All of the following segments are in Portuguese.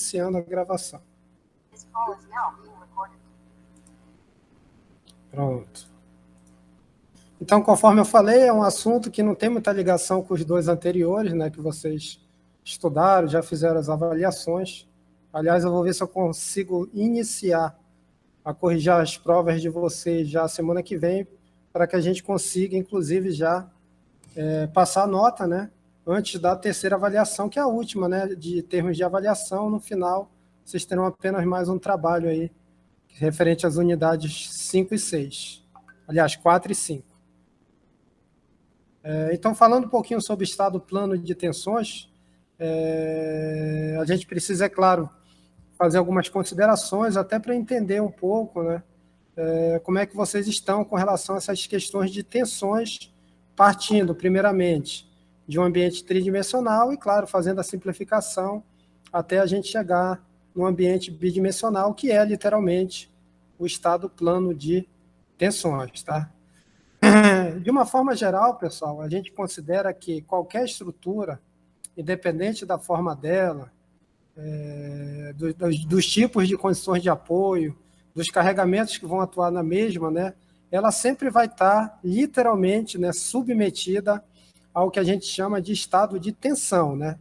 iniciando a gravação. Pronto. Então, conforme eu falei, é um assunto que não tem muita ligação com os dois anteriores, né, que vocês estudaram, já fizeram as avaliações. Aliás, eu vou ver se eu consigo iniciar a corrigir as provas de vocês já semana que vem, para que a gente consiga, inclusive, já passar a nota, né, antes da terceira avaliação, que é a última, né, de termos de avaliação. No final, vocês terão apenas mais um trabalho aí, referente às unidades 5 e 6. Aliás, 4 e 5. Então, falando um pouquinho sobre o estado plano de tensões, a gente precisa, é claro, fazer algumas considerações, até para entender um pouco, né, como é que vocês estão com relação a essas questões de tensões, partindo, primeiramente, de um ambiente tridimensional e, claro, fazendo a simplificação até a gente chegar no ambiente bidimensional, que é, literalmente, o estado plano de tensões, tá? De uma forma geral, pessoal, a gente considera que qualquer estrutura, independente da forma dela, dos tipos de condições de apoio, dos carregamentos que vão atuar na mesma, né, ela sempre vai estar, literalmente, né, submetida ao que a gente chama de estado de tensão, né?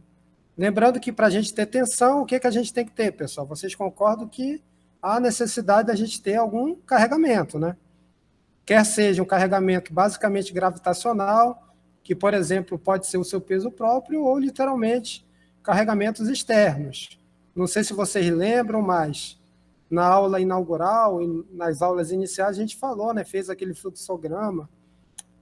Lembrando que para a gente ter tensão, o que a gente tem que ter, pessoal? Vocês concordam que há necessidade da gente ter algum carregamento, né? Quer seja um carregamento basicamente gravitacional, que, por exemplo, pode ser o seu peso próprio, ou, literalmente, carregamentos externos. Não sei se vocês lembram, mas na aula inaugural e nas aulas iniciais a gente falou, né, fez aquele fluxograma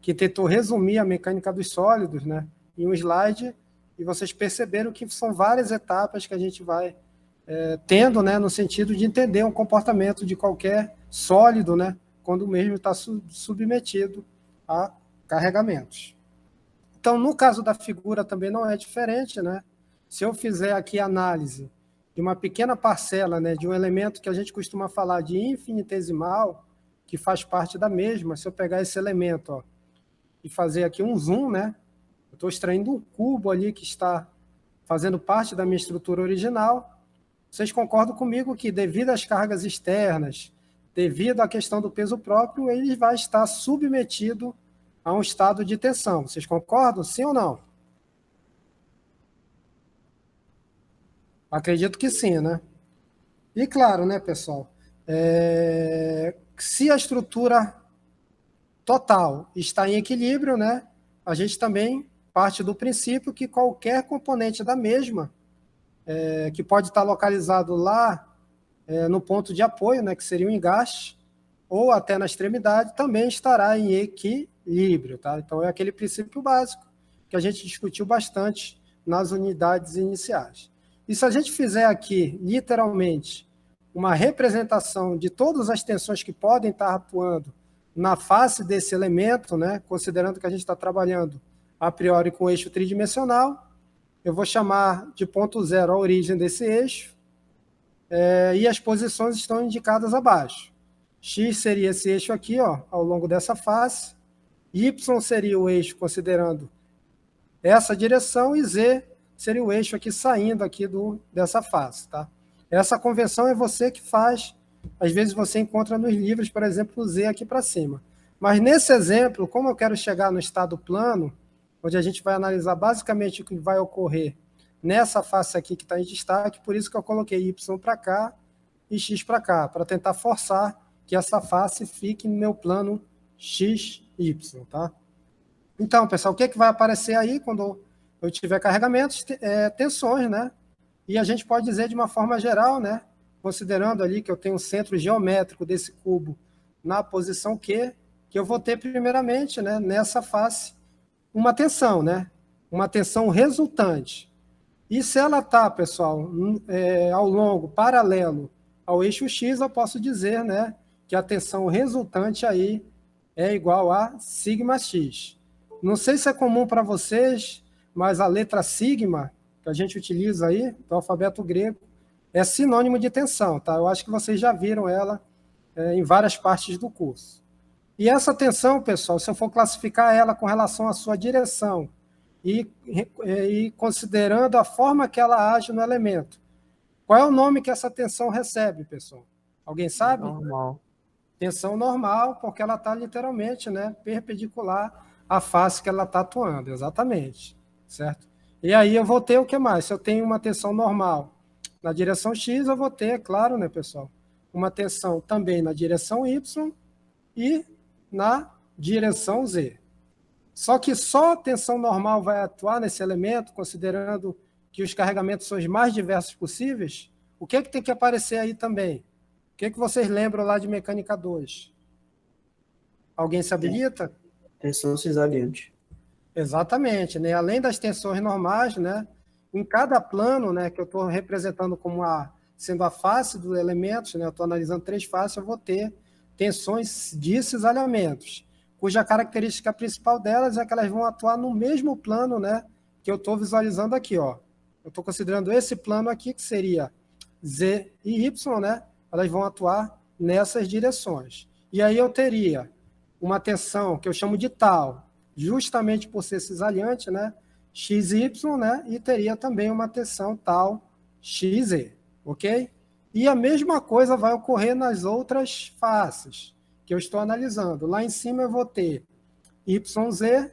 que tentou resumir a mecânica dos sólidos, né, em um slide, e vocês perceberam que são várias etapas que a gente vai tendo, né, no sentido de entender o comportamento de qualquer sólido, né, quando o mesmo está submetido a carregamentos. Então, no caso da figura também não é diferente, né? Se eu fizer aqui análise de uma pequena parcela, né, de um elemento que a gente costuma falar de infinitesimal, que faz parte da mesma, se eu pegar esse elemento, ó, e fazer aqui um zoom, né, eu estou extraindo um cubo ali que está fazendo parte da minha estrutura original. Vocês concordam comigo que, devido às cargas externas, devido à questão do peso próprio, ele vai estar submetido a um estado de tensão. Vocês concordam? Sim ou não? Acredito que sim, né? E claro, né, pessoal, se a estrutura total está em equilíbrio, né, a gente também parte do princípio que qualquer componente da mesma, que pode estar localizado lá no ponto de apoio, né, que seria o engaste, ou até na extremidade, também estará em equilíbrio, tá? Então, é aquele princípio básico que a gente discutiu bastante nas unidades iniciais. E se a gente fizer aqui, literalmente, uma representação de todas as tensões que podem estar atuando na face desse elemento, né, considerando que a gente está trabalhando a priori com eixo tridimensional, eu vou chamar de ponto zero a origem desse eixo, e as posições estão indicadas abaixo. X seria esse eixo aqui, ó, ao longo dessa face, Y seria o eixo considerando essa direção, e Z seria o eixo aqui saindo aqui dessa face, tá? Essa convenção é você que faz, às vezes você encontra nos livros, por exemplo, o Z aqui para cima. Mas nesse exemplo, como eu quero chegar no estado plano, onde a gente vai analisar basicamente o que vai ocorrer nessa face aqui que está em destaque, por isso que eu coloquei Y para cá e X para cá, para tentar forçar que essa face fique no meu plano XY, tá? Então, pessoal, o que vai aparecer aí quando eu tiver carregamentos? Tensões, né? E a gente pode dizer de uma forma geral, né? Considerando ali que eu tenho um centro geométrico desse cubo na posição Q, que eu vou ter primeiramente, né, nessa face, uma tensão, né? Uma tensão resultante. E se ela está, pessoal, ao longo, paralelo ao eixo X, eu posso dizer, né, que a tensão resultante aí é igual a σx. Não sei se é comum para vocês, mas a letra sigma, que a gente utiliza aí, do alfabeto grego, é sinônimo de tensão, tá? Eu acho que vocês já viram ela em várias partes do curso. E essa tensão, pessoal, se eu for classificar ela com relação à sua direção e considerando a forma que ela age no elemento, Qual é o nome que essa tensão recebe, pessoal? Alguém sabe? Normal. Tensão normal, porque ela está literalmente, né, perpendicular à face que ela está atuando, exatamente, certo? E aí eu vou ter o que mais? Se eu tenho uma tensão normal na direção X, eu vou ter, claro, né, pessoal, uma tensão também na direção Y e na direção Z. Só que só a tensão normal vai atuar nesse elemento, considerando que os carregamentos são os mais diversos possíveis. O que é que tem que aparecer aí também? O que é que vocês lembram lá de mecânica 2? Alguém se habilita? Tensão cisaliante. Exatamente, né? Além das tensões normais, né? Em cada plano, né, que eu estou representando como sendo a face dos elementos, né? Eu estou analisando 3 faces, eu vou ter tensões de cisalhamentos, cuja característica principal delas é que elas vão atuar no mesmo plano, né? Que eu estou visualizando aqui, ó. Eu estou considerando esse plano aqui, que seria Z e Y, né? Elas vão atuar nessas direções. E aí eu teria uma tensão que eu chamo de tal, justamente por ser cisalhante, né? XY, né? E teria também uma tensão tal XZ, ok? E a mesma coisa vai ocorrer nas outras faces que eu estou analisando. Lá em cima eu vou ter YZ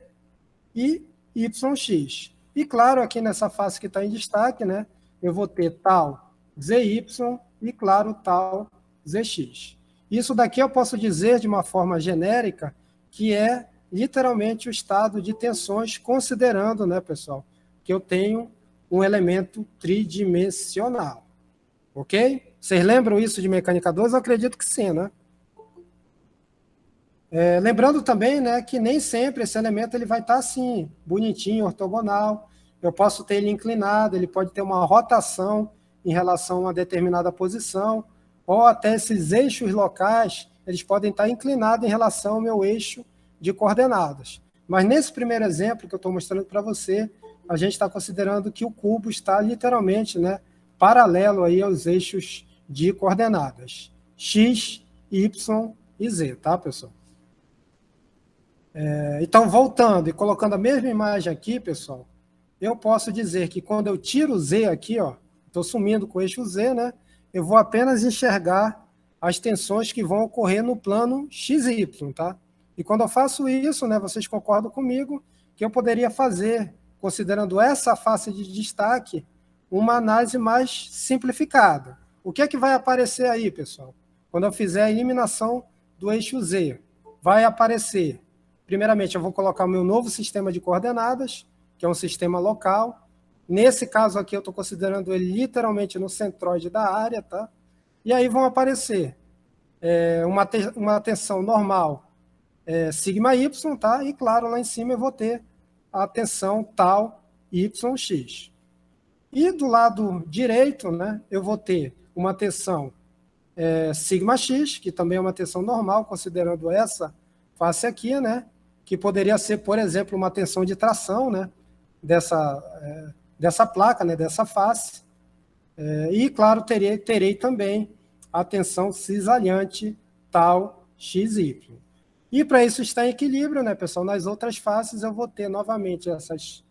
e YX. E claro, aqui nessa face que está em destaque, né? Eu vou ter tal ZY e, claro, tal ZX. Isso daqui eu posso dizer de uma forma genérica que é literalmente o estado de tensões, considerando, né, pessoal, que eu tenho um elemento tridimensional. Ok? Vocês lembram isso de mecânica 2? Eu acredito que sim, né? Lembrando também, né, que nem sempre esse elemento ele vai estar assim, bonitinho, ortogonal. Eu posso ter ele inclinado, ele pode ter uma rotação em relação a uma determinada posição, ou até esses eixos locais, eles podem estar inclinados em relação ao meu eixo de coordenadas. Mas nesse primeiro exemplo que eu estou mostrando para você, a gente está considerando que o cubo está literalmente, né, paralelo aí aos eixos de coordenadas, x, y e z, tá, pessoal? Então, voltando e colocando a mesma imagem aqui, pessoal, eu posso dizer que quando eu tiro o Z aqui, ó, estou sumindo com o eixo Z, né? Eu vou apenas enxergar as tensões que vão ocorrer no plano XY, tá? E quando eu faço isso, né, vocês concordam comigo que eu poderia fazer, considerando essa face de destaque, uma análise mais simplificada. O que é que vai aparecer aí, pessoal? Quando eu fizer a eliminação do eixo Z, vai aparecer. Primeiramente, eu vou colocar o meu novo sistema de coordenadas, que é um sistema local. Nesse caso aqui, eu estou considerando ele literalmente no centroide da área, tá? E aí vão aparecer uma tensão normal sigma y, tá? E claro, lá em cima eu vou ter a tensão tal yx. E do lado direito, né, eu vou ter uma tensão sigma x, que também é uma tensão normal, considerando essa face aqui, né? Que poderia ser, por exemplo, uma tensão de tração, né, dessa placa, né, dessa face. E, claro, terei também a tensão cisalhante tal XY. E para isso estar em equilíbrio, né, pessoal, nas outras faces eu vou ter novamente essas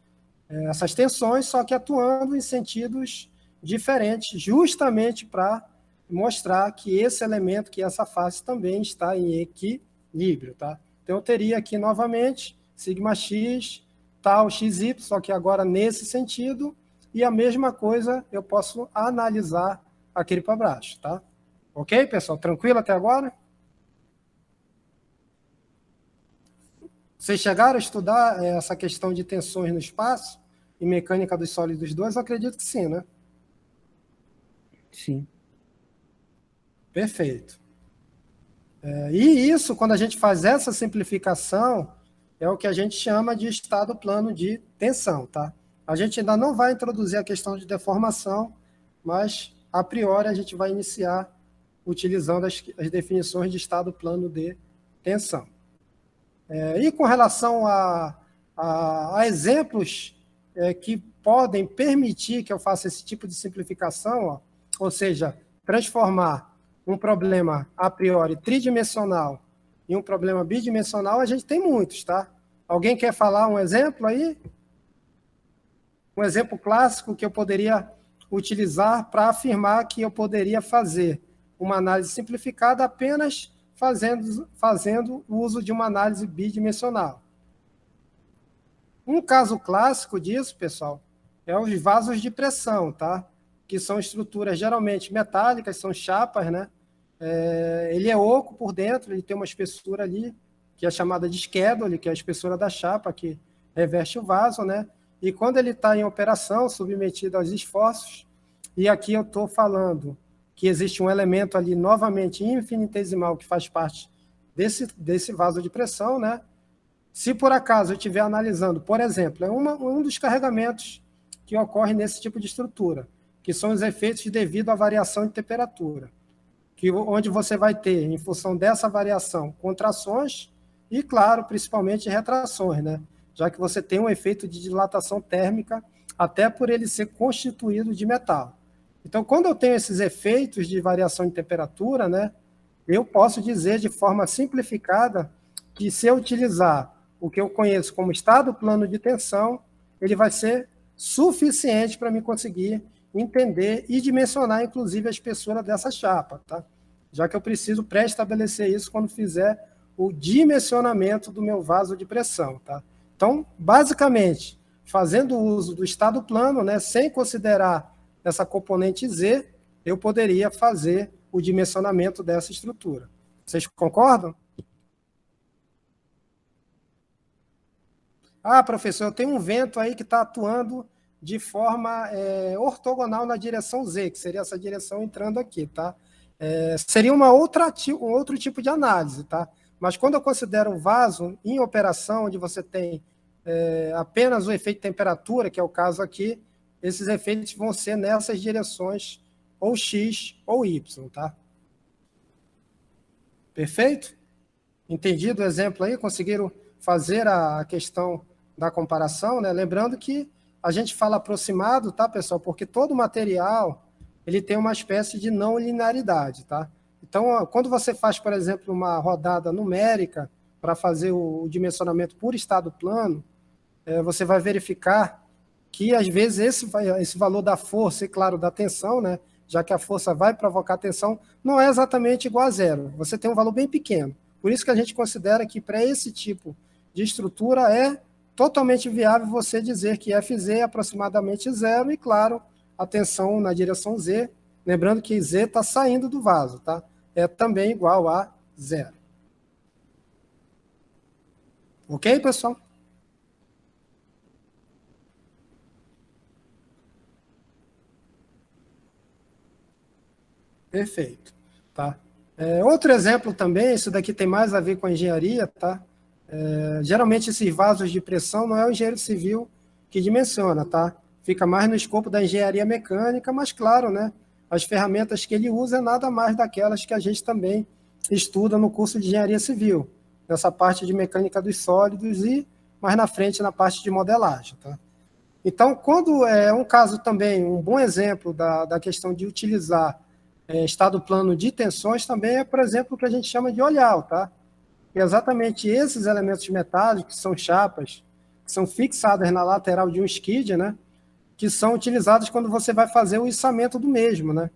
tensões, só que atuando em sentidos diferentes, justamente para mostrar que esse elemento, que essa face também está em equilíbrio, tá? Então, eu teria aqui novamente sigma x, tal xy, só que agora nesse sentido, e a mesma coisa eu posso analisar aquele para baixo, tá? Ok, pessoal? Tranquilo até agora? Vocês chegaram a estudar essa questão de tensões no espaço e mecânica dos sólidos 2? Eu acredito que sim, né? Sim. Perfeito. E isso, quando a gente faz essa simplificação, é o que a gente chama de estado plano de tensão, tá? A gente ainda não vai introduzir a questão de deformação, mas, a priori, a gente vai iniciar utilizando as definições de estado plano de tensão. E com relação a exemplos que podem permitir que eu faça esse tipo de simplificação, ó, ou seja, transformar um problema a priori tridimensional em um problema bidimensional, a gente tem muitos, tá? Alguém quer falar um exemplo aí? Um exemplo clássico que eu poderia utilizar para afirmar que eu poderia fazer uma análise simplificada apenas fazendo uso de uma análise bidimensional. Um caso clássico disso, pessoal, é os vasos de pressão, tá? Que são estruturas geralmente metálicas, são chapas, né? Ele é oco por dentro, ele tem uma espessura ali, que é chamada de schedule, que é a espessura da chapa que reveste o vaso, né? E quando ele está em operação, submetido aos esforços, e aqui eu estou falando que existe um elemento ali, novamente, infinitesimal, que faz parte desse vaso de pressão, né? Se por acaso eu estiver analisando, por exemplo, um dos carregamentos que ocorre nesse tipo de estrutura, que são os efeitos devido à variação de temperatura, onde você vai ter, em função dessa variação, contrações e, claro, principalmente retrações, né? Já que você tem um efeito de dilatação térmica, até por ele ser constituído de metal. Então, quando eu tenho esses efeitos de variação de temperatura, né, eu posso dizer de forma simplificada que se eu utilizar o que eu conheço como estado plano de tensão, ele vai ser suficiente para me conseguir entender e dimensionar, inclusive, a espessura dessa chapa, tá? Já que eu preciso pré-estabelecer isso quando fizer o dimensionamento do meu vaso de pressão, tá? Então, basicamente, fazendo uso do estado plano, né, sem considerar essa componente Z, eu poderia fazer o dimensionamento dessa estrutura. Vocês concordam? Ah, professor, eu tenho um vento aí que está atuando de forma ortogonal na direção Z, que seria essa direção entrando aqui, tá? Seria um outro tipo de análise, tá? Mas quando eu considero o vaso em operação, onde você tem apenas o efeito de temperatura, que é o caso aqui, esses efeitos vão ser nessas direções, ou X ou Y, tá? Perfeito? Entendido o exemplo aí? Conseguiram fazer a questão da comparação, né? Lembrando que a gente fala aproximado, tá, pessoal? Porque todo material ele tem uma espécie de não linearidade, tá? Então, quando você faz, por exemplo, uma rodada numérica para fazer o dimensionamento por estado plano, você vai verificar que, às vezes, esse valor da força e, claro, da tensão, né? Já que a força vai provocar tensão, não é exatamente igual a zero. Você tem um valor bem pequeno. Por isso que a gente considera que, para esse tipo de estrutura, é totalmente viável você dizer que Fz é aproximadamente zero e, claro, a tensão na direção Z, lembrando que Z está saindo do vaso, tá? É também igual a zero. Ok, pessoal? Perfeito. Tá? Outro exemplo também, isso daqui tem mais a ver com a engenharia, tá? Geralmente esses vasos de pressão não é o engenheiro civil que dimensiona, tá? Fica mais no escopo da engenharia mecânica, mas claro, né? As ferramentas que ele usa é nada mais daquelas que a gente também estuda no curso de engenharia civil, nessa parte de mecânica dos sólidos e mais na frente na parte de modelagem, tá? Então, quando é um caso também, um bom exemplo da questão de utilizar estado plano de tensões também é, por exemplo, o que a gente chama de olhal, tá? E exatamente esses elementos metálicos, que são chapas, que são fixadas na lateral de um skid, né? Que são utilizadas quando você vai fazer o içamento do mesmo, né?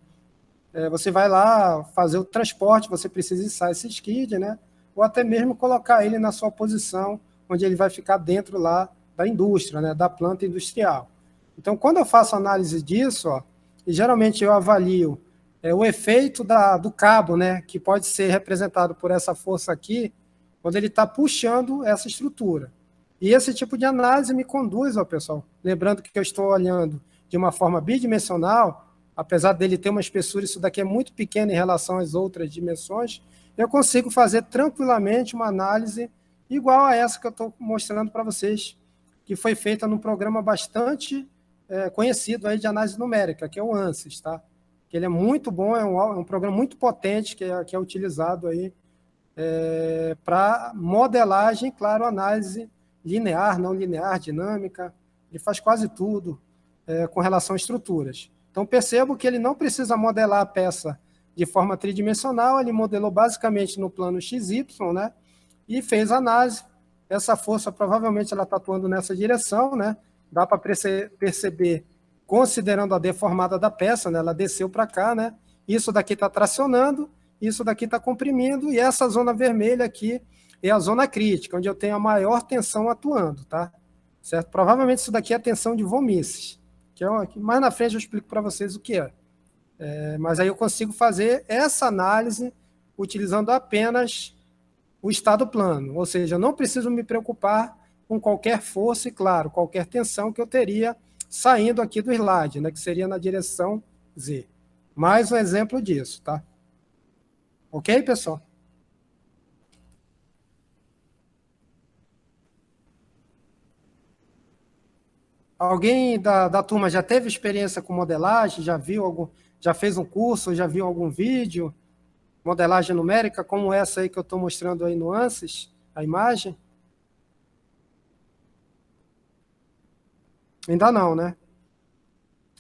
Você vai lá fazer o transporte, você precisa içar esse skid, né? Ou até mesmo colocar ele na sua posição, onde ele vai ficar dentro lá da indústria, né? Da planta industrial. Então, quando eu faço análise disso, ó, e geralmente eu avalio o efeito do cabo, né? Que pode ser representado por essa força aqui, quando ele está puxando essa estrutura. E esse tipo de análise me conduz, ó, pessoal, lembrando que eu estou olhando de uma forma bidimensional, apesar dele ter uma espessura, isso daqui é muito pequeno em relação às outras dimensões, eu consigo fazer tranquilamente uma análise igual a essa que eu estou mostrando para vocês, que foi feita num programa bastante conhecido aí de análise numérica, que é o ANSYS, tá? Que ele é muito bom, é um programa muito potente que é utilizado aí para modelagem, claro, análise linear, não linear, dinâmica, ele faz quase tudo com relação a estruturas. Então, percebo que ele não precisa modelar a peça de forma tridimensional, ele modelou basicamente no plano XY, né, e fez análise. Essa força, provavelmente, ela está atuando nessa direção, né, dá para perceber considerando a deformada da peça, né? Ela desceu para cá, né? Isso daqui está tracionando, isso daqui está comprimindo, e essa zona vermelha aqui é a zona crítica, onde eu tenho a maior tensão atuando, tá? Certo? Provavelmente isso daqui é a tensão de Von-Mises, que mais na frente eu explico para vocês o que é. Mas aí eu consigo fazer essa análise utilizando apenas o estado plano, ou seja, eu não preciso me preocupar com qualquer força e, claro, qualquer tensão que eu teria saindo aqui do slide, né, que seria na direção Z. Mais um exemplo disso, tá? Ok, pessoal? Alguém da turma já teve experiência com modelagem? Já fez um curso? Já viu algum vídeo? Modelagem numérica, como essa aí que eu estou mostrando aí, nuances, a imagem? Ainda não, né?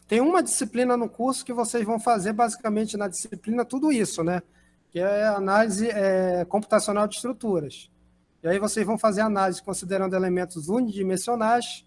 Tem uma disciplina no curso que vocês vão fazer basicamente na disciplina tudo isso, né? Que é análise computacional de estruturas. E aí vocês vão fazer análise considerando elementos unidimensionais,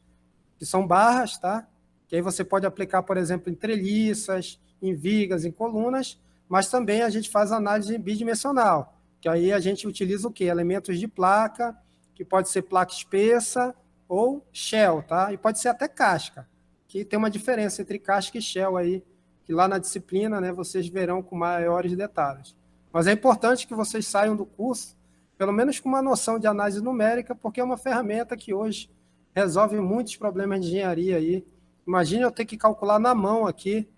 que são barras, tá? Que aí você pode aplicar, por exemplo, em treliças, em vigas, em colunas, mas também a gente faz análise bidimensional, que aí a gente utiliza o quê? Elementos de placa, que pode ser placa espessa ou shell, tá? E pode ser até casca, que tem uma diferença entre casca e shell aí, que lá na disciplina, né, vocês verão com maiores detalhes. Mas é importante que vocês saiam do curso, pelo menos com uma noção de análise numérica, porque é uma ferramenta que hoje resolve muitos problemas de engenharia aí. Imagine eu ter que calcular na mão aqui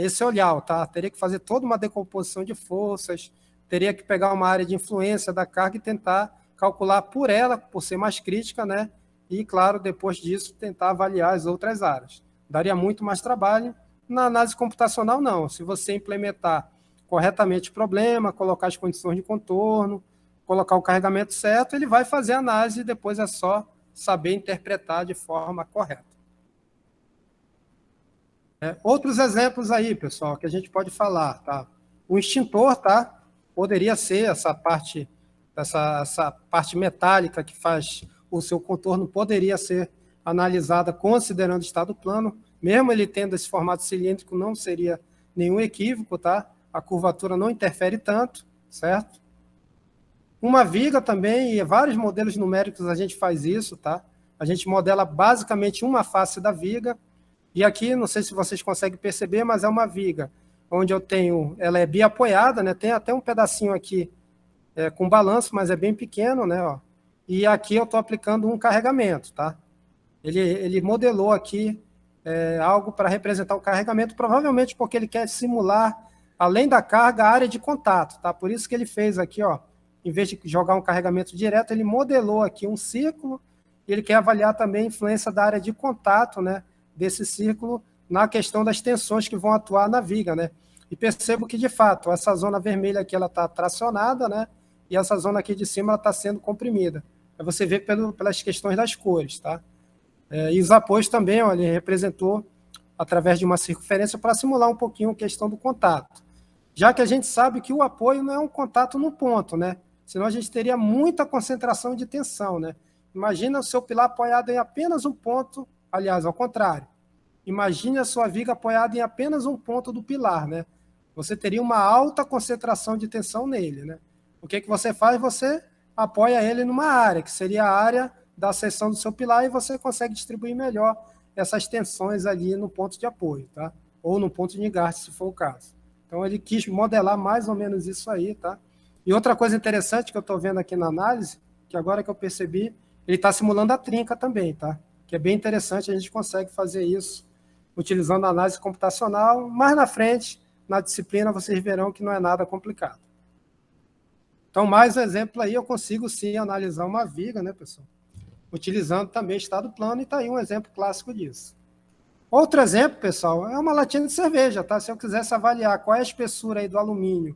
esse olhar, tá? Teria que fazer toda uma decomposição de forças, teria que pegar uma área de influência da carga e tentar calcular por ela, por ser mais crítica, né? E, claro, depois disso, tentar avaliar as outras áreas. Daria muito mais trabalho. Na análise computacional, não. Se você implementar corretamente o problema, colocar as condições de contorno, colocar o carregamento certo, ele vai fazer a análise e depois é só saber interpretar de forma correta. Outros exemplos aí, pessoal, que a gente pode falar, tá? O extintor, tá? Poderia ser essa parte metálica que faz o seu contorno, poderia ser analisada considerando estado plano, mesmo ele tendo esse formato cilíndrico, não seria nenhum equívoco, tá? A curvatura não interfere tanto, certo? Uma viga também, e vários modelos numéricos a gente faz isso, tá? A gente modela basicamente uma face da viga, e aqui, não sei se vocês conseguem perceber, mas é uma viga, onde ela é biapoiada, né? Tem até um pedacinho aqui com balanço, mas é bem pequeno, né? Ó. E aqui eu estou aplicando um carregamento, tá? Ele modelou aqui algo para representar o carregamento, provavelmente porque ele quer simular, além da carga, a área de contato, tá? Por isso que ele fez aqui, ó, em vez de jogar um carregamento direto, ele modelou aqui um círculo, e ele quer avaliar também a influência da área de contato, né, desse círculo na questão das tensões que vão atuar na viga, né? E percebo que, de fato, essa zona vermelha aqui ela está tracionada, né? E essa zona aqui de cima está sendo comprimida. Aí você vê pelas questões das cores, tá? E os apoios também, ó, ele representou através de uma circunferência para simular um pouquinho a questão do contato. Já que a gente sabe que o apoio não é um contato no ponto, né? Senão a gente teria muita concentração de tensão, né? Imagina o seu pilar apoiado em apenas um ponto, aliás, ao contrário. Imagine a sua viga apoiada em apenas um ponto do pilar, né? Você teria uma alta concentração de tensão nele, né? O que você faz? Você apoia ele numa área, que seria a área da seção do seu pilar, e você consegue distribuir melhor essas tensões ali no ponto de apoio, tá? Ou no ponto de engaste, se for o caso. Então, ele quis modelar mais ou menos isso aí, tá? E outra coisa interessante que eu estou vendo aqui na análise, que agora que eu percebi, ele está simulando a trinca também, tá? Que é bem interessante, a gente consegue fazer isso utilizando a análise computacional. Mais na frente, na disciplina, vocês verão que não é nada complicado. Então, mais um exemplo aí, eu consigo sim analisar uma viga, né, pessoal? Utilizando também estado plano, e está aí um exemplo clássico disso. Outro exemplo, pessoal, é uma latinha de cerveja, tá? Se eu quisesse avaliar qual é a espessura aí do alumínio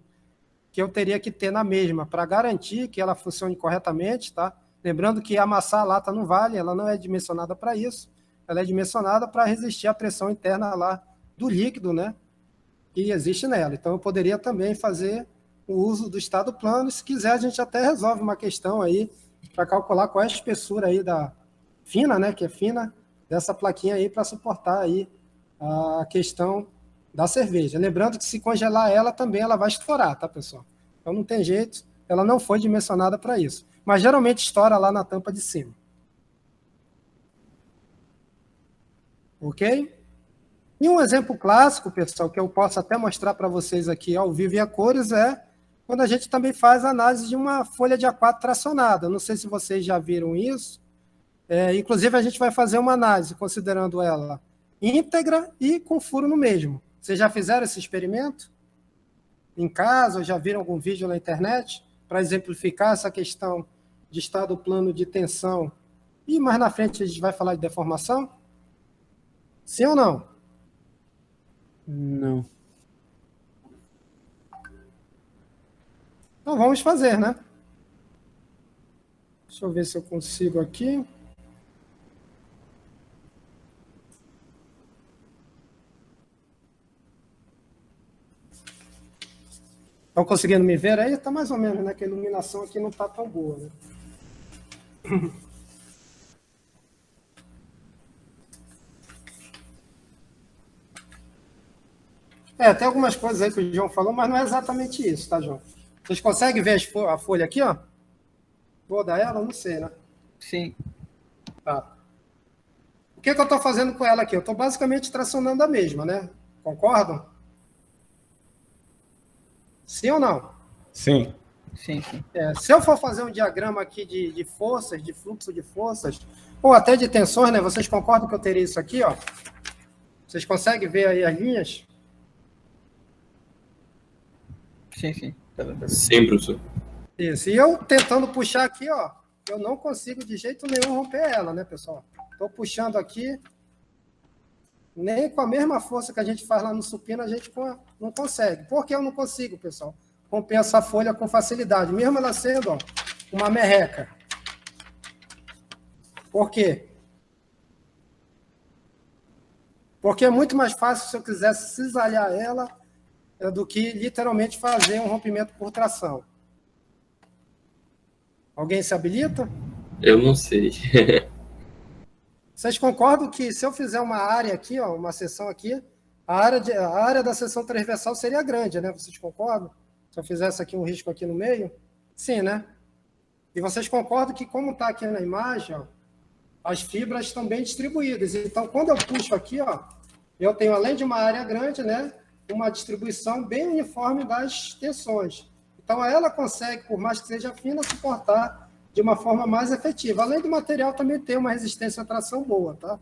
que eu teria que ter na mesma para garantir que ela funcione corretamente, tá? Lembrando que amassar a lata não vale, ela não é dimensionada para isso, ela é dimensionada para resistir à pressão interna lá do líquido, né? Que existe nela. Então, eu poderia também fazer o uso do estado plano, e se quiser a gente até resolve uma questão aí para calcular qual é a espessura aí da fina, né? Que é fina, dessa plaquinha aí para suportar aí a questão da cerveja. Lembrando que se congelar ela também ela vai estourar, tá, pessoal? Então não tem jeito, ela não foi dimensionada para isso. Mas geralmente estoura lá na tampa de cima. Ok? E um exemplo clássico, pessoal, que eu posso até mostrar para vocês aqui ao vivo e a cores é quando a gente também faz a análise de uma folha de A4 tracionada. Não sei se vocês já viram isso. Inclusive, a gente vai fazer uma análise considerando ela íntegra e com furo no mesmo. Vocês já fizeram esse experimento? Em casa, ou já viram algum vídeo na internet para exemplificar essa questão de estado plano de tensão? E mais na frente a gente vai falar de deformação? Sim ou não? Não. Então vamos fazer, né? Deixa eu ver se eu consigo aqui. Estão conseguindo me ver aí? Está mais ou menos, né? Que a iluminação aqui não está tão boa, né? Tem algumas coisas aí que o João falou, mas não é exatamente isso, tá, João? Vocês conseguem ver a folha aqui, ó? Toda ela? Não sei, né? Sim. Tá. O que eu estou fazendo com ela aqui? Eu estou basicamente tracionando a mesma, né? Concordam? Sim ou não? Sim. Sim, sim. Se eu for fazer um diagrama aqui de forças, de fluxo de forças, ou até de tensões, né? Vocês concordam que eu teria isso aqui, ó? Vocês conseguem ver aí as linhas? Sim, sim. Sim, professor. Isso. E eu tentando puxar aqui, ó, eu não consigo de jeito nenhum romper ela, né, pessoal? Estou puxando aqui, nem com a mesma força que a gente faz lá no supino, a gente não consegue. Por que eu não consigo, pessoal? Romper essa folha com facilidade, mesmo ela sendo, ó, uma merreca. Por quê? Porque é muito mais fácil se eu quisesse cisalhar ela do que literalmente fazer um rompimento por tração. Alguém se habilita? Eu não sei. Vocês concordam que se eu fizer uma área aqui, ó, uma seção aqui, a área da seção transversal seria grande, né? Vocês concordam? Se eu fizesse aqui um risco aqui no meio? Sim, né? E vocês concordam que, como está aqui na imagem, ó, as fibras estão bem distribuídas. Então, quando eu puxo aqui, ó, eu tenho, além de uma área grande, né, uma distribuição bem uniforme das tensões. Então, ela consegue, por mais que seja fina, suportar de uma forma mais efetiva. Além do material também ter uma resistência à tração boa, tá?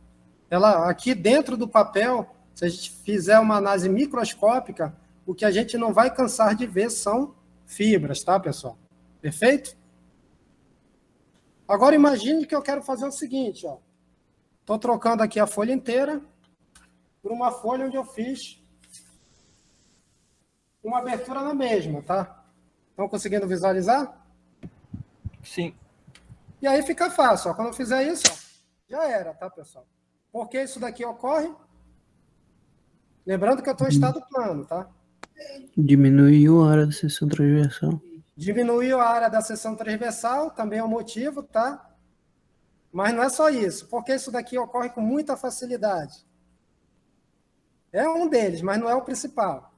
Ela, aqui dentro do papel, se a gente fizer uma análise microscópica, o que a gente não vai cansar de ver são fibras, tá, pessoal? Perfeito? Agora, imagine que eu quero fazer o seguinte, ó. Estou trocando aqui a folha inteira por uma folha onde eu fiz uma abertura na mesma, tá? Estão conseguindo visualizar? Sim. E aí fica fácil, ó. Quando eu fizer isso, ó, já era, tá, pessoal? Por que isso daqui ocorre? Lembrando que eu estou em estado plano, tá? Diminuiu a área da seção transversal. Diminuiu a área da seção transversal, também é um motivo, tá? Mas não é só isso. Porque isso daqui ocorre com muita facilidade. É um deles, mas não é o principal.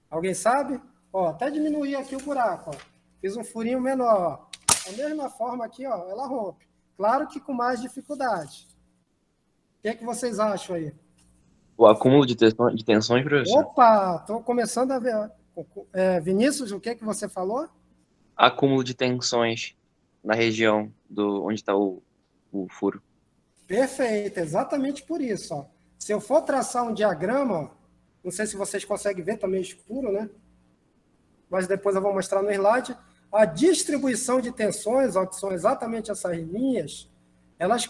Alguém sabe? Ó, até diminuir aqui o buraco, ó. Fiz um furinho menor, ó. Da mesma forma aqui, ó, ela rompe. Claro que com mais dificuldade. O que é que vocês acham aí? O acúmulo de tensões, professor? Opa, estou começando a ver. Vinícius, o que é que você falou? Acúmulo de tensões na região onde está o furo. Perfeito, exatamente por isso. Ó. Se eu for traçar um diagrama, ó, não sei se vocês conseguem ver, está meio escuro, né? Mas depois eu vou mostrar no slide. A distribuição de tensões, ó, que são exatamente essas linhas, elas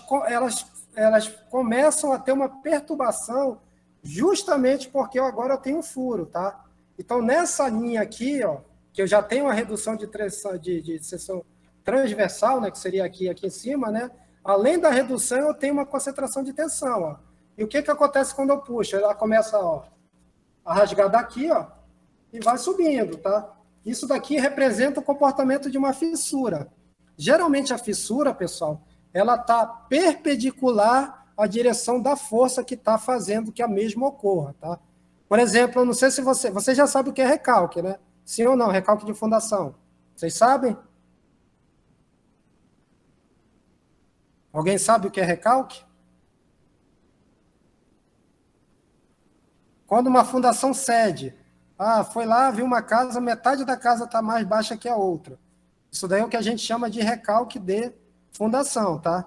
começam a ter uma perturbação justamente porque agora eu tenho um furo, tá? Então, nessa linha aqui, ó, que eu já tenho uma redução de seção transversal, né, que seria aqui em cima, né? Além da redução, eu tenho uma concentração de tensão, ó. E o que acontece quando eu puxo? Ela começa, ó, a rasgar daqui, ó, e vai subindo, tá? Isso daqui representa o comportamento de uma fissura. Geralmente a fissura, pessoal, ela está perpendicular a direção da força que está fazendo que a mesma ocorra, tá? Por exemplo, eu não sei se você já sabe o que é recalque, né? Sim ou não, recalque de fundação. Vocês sabem? Alguém sabe o que é recalque? Quando uma fundação cede, foi lá, viu uma casa, metade da casa está mais baixa que a outra. Isso daí é o que a gente chama de recalque de fundação, tá?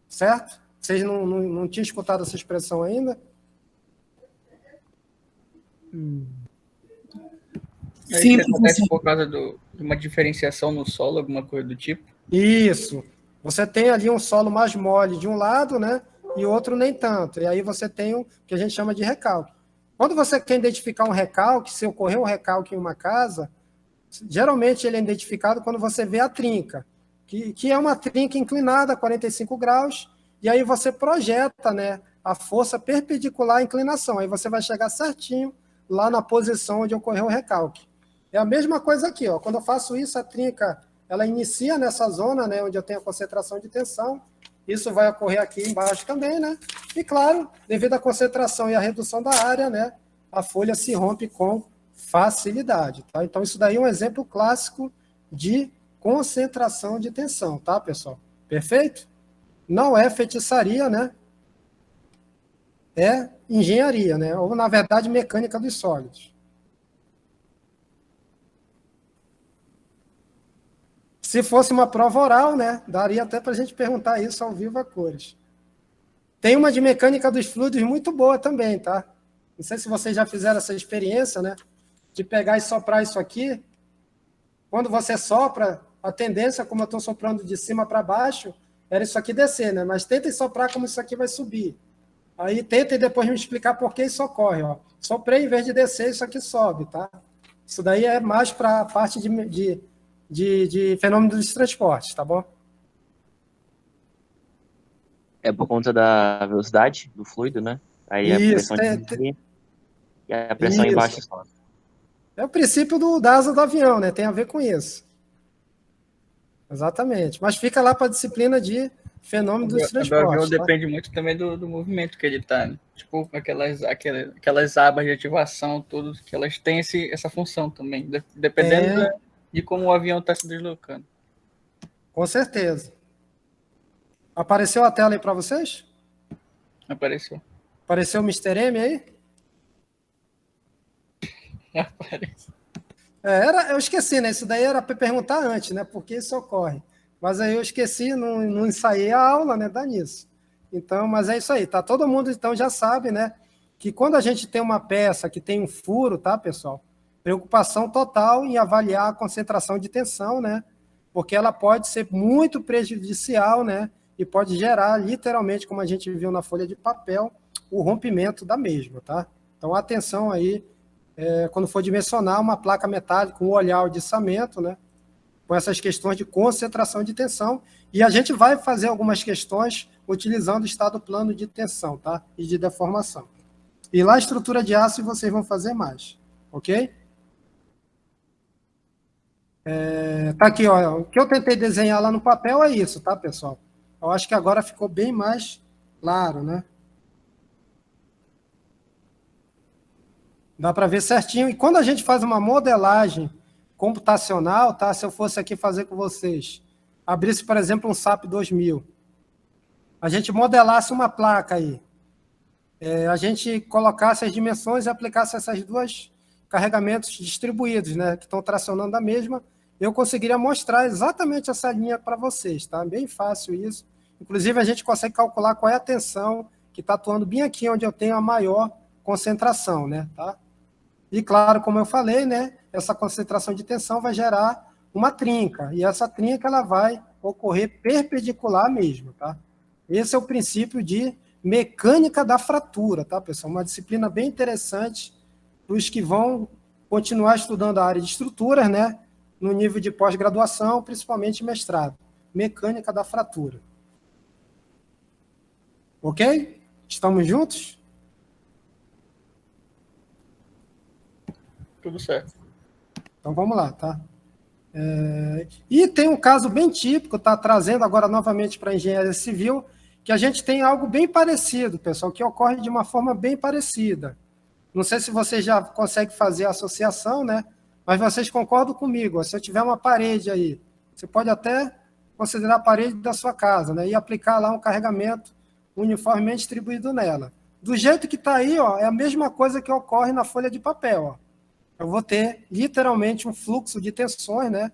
Certo? Vocês não tinham escutado essa expressão ainda? Sim, isso acontece por causa de uma diferenciação no solo, alguma coisa do tipo? Isso. Você tem ali um solo mais mole de um lado, né? E outro nem tanto. E aí você tem o que a gente chama de recalque. Quando você quer identificar um recalque, se ocorrer um recalque em uma casa, geralmente ele é identificado quando você vê a trinca, que é uma trinca inclinada a 45 graus, e aí você projeta, né, a força perpendicular à inclinação. Aí você vai chegar certinho lá na posição onde ocorreu o recalque. É a mesma coisa aqui, ó. Quando eu faço isso, a trinca ela inicia nessa zona, né, onde eu tenho a concentração de tensão. Isso vai ocorrer aqui embaixo também, né? E, claro, devido à concentração e à redução da área, né, a folha se rompe com facilidade, tá? Então, isso daí é um exemplo clássico de concentração de tensão, tá, pessoal? Perfeito? Não é feitiçaria, né? É engenharia, né? Ou, na verdade, mecânica dos sólidos. Se fosse uma prova oral, né, daria até para a gente perguntar isso ao vivo a cores. Tem uma de mecânica dos fluidos muito boa também, tá? Não sei se vocês já fizeram essa experiência, né, de pegar e soprar isso aqui. Quando você sopra, a tendência, como eu estou soprando de cima para baixo, era isso aqui descer, né? Mas tentem soprar como isso aqui vai subir. Aí tentem depois me explicar por que isso ocorre, ó. Soprei, em vez de descer, isso aqui sobe, tá? Isso daí é mais para a parte de fenômeno dos transportes, tá bom? É por conta da velocidade do fluido, né? Aí a pressão diminui e a pressão embaixo sobe. É o princípio da asa do avião, né? Tem a ver com isso. Exatamente. Mas fica lá para a disciplina de fenômeno dos transportes. O avião depende muito também do movimento que ele está, né? Tipo, aquelas abas de ativação, todas, que elas têm essa função também, dependendo de como o avião está se deslocando. Com certeza. Apareceu a tela aí para vocês? Apareceu. Apareceu o Mr. M aí? Apareceu. Eu esqueci, né? Isso daí era para perguntar antes, né? Por que isso ocorre? Mas aí eu esqueci, não ensaiei a aula, né? Dá nisso. Então, mas é isso aí, tá? Todo mundo então já sabe, né? Que quando a gente tem uma peça que tem um furo, tá, pessoal? Preocupação total em avaliar a concentração de tensão, né? Porque ela pode ser muito prejudicial, né? E pode gerar, literalmente, como a gente viu na folha de papel, o rompimento da mesma, tá? Então, atenção aí, quando for dimensionar uma placa metálica, um olhar de içamento, né? Com essas questões de concentração de tensão. E a gente vai fazer algumas questões utilizando o estado plano de tensão, tá? E de deformação. E lá, estrutura de aço, vocês vão fazer mais, ok? Tá aqui, ó. O que eu tentei desenhar lá no papel é isso, tá, pessoal? Eu acho que agora ficou bem mais claro, né? Dá para ver certinho. E quando a gente faz uma modelagem computacional, tá? Se eu fosse aqui fazer com vocês, abrisse, por exemplo, um SAP 2000, a gente modelasse uma placa aí, a gente colocasse as dimensões e aplicasse essas duas carregamentos distribuídos, né, que estão tracionando a mesma, eu conseguiria mostrar exatamente essa linha para vocês, tá? Bem fácil isso. Inclusive, a gente consegue calcular qual é a tensão que está atuando bem aqui, onde eu tenho a maior concentração, né, tá? E, claro, como eu falei, né, essa concentração de tensão vai gerar uma trinca, e essa trinca ela vai ocorrer perpendicular mesmo, tá? Esse é o princípio de mecânica da fratura, tá, pessoal? Uma disciplina bem interessante para os que vão continuar estudando a área de estruturas, né, no nível de pós-graduação, principalmente mestrado. Mecânica da fratura. Ok? Estamos juntos? Tudo certo. Então vamos lá, tá? E tem um caso bem típico, tá trazendo agora novamente para a engenharia civil, que a gente tem algo bem parecido, pessoal, que ocorre de uma forma bem parecida. Não sei se vocês já conseguem fazer a associação, né? Mas vocês concordam comigo, ó, se eu tiver uma parede aí, você pode até considerar a parede da sua casa, né? E aplicar lá um carregamento uniformemente distribuído nela. Do jeito que está aí, ó, é a mesma coisa que ocorre na folha de papel. Ó. Eu vou ter literalmente um fluxo de tensões, né?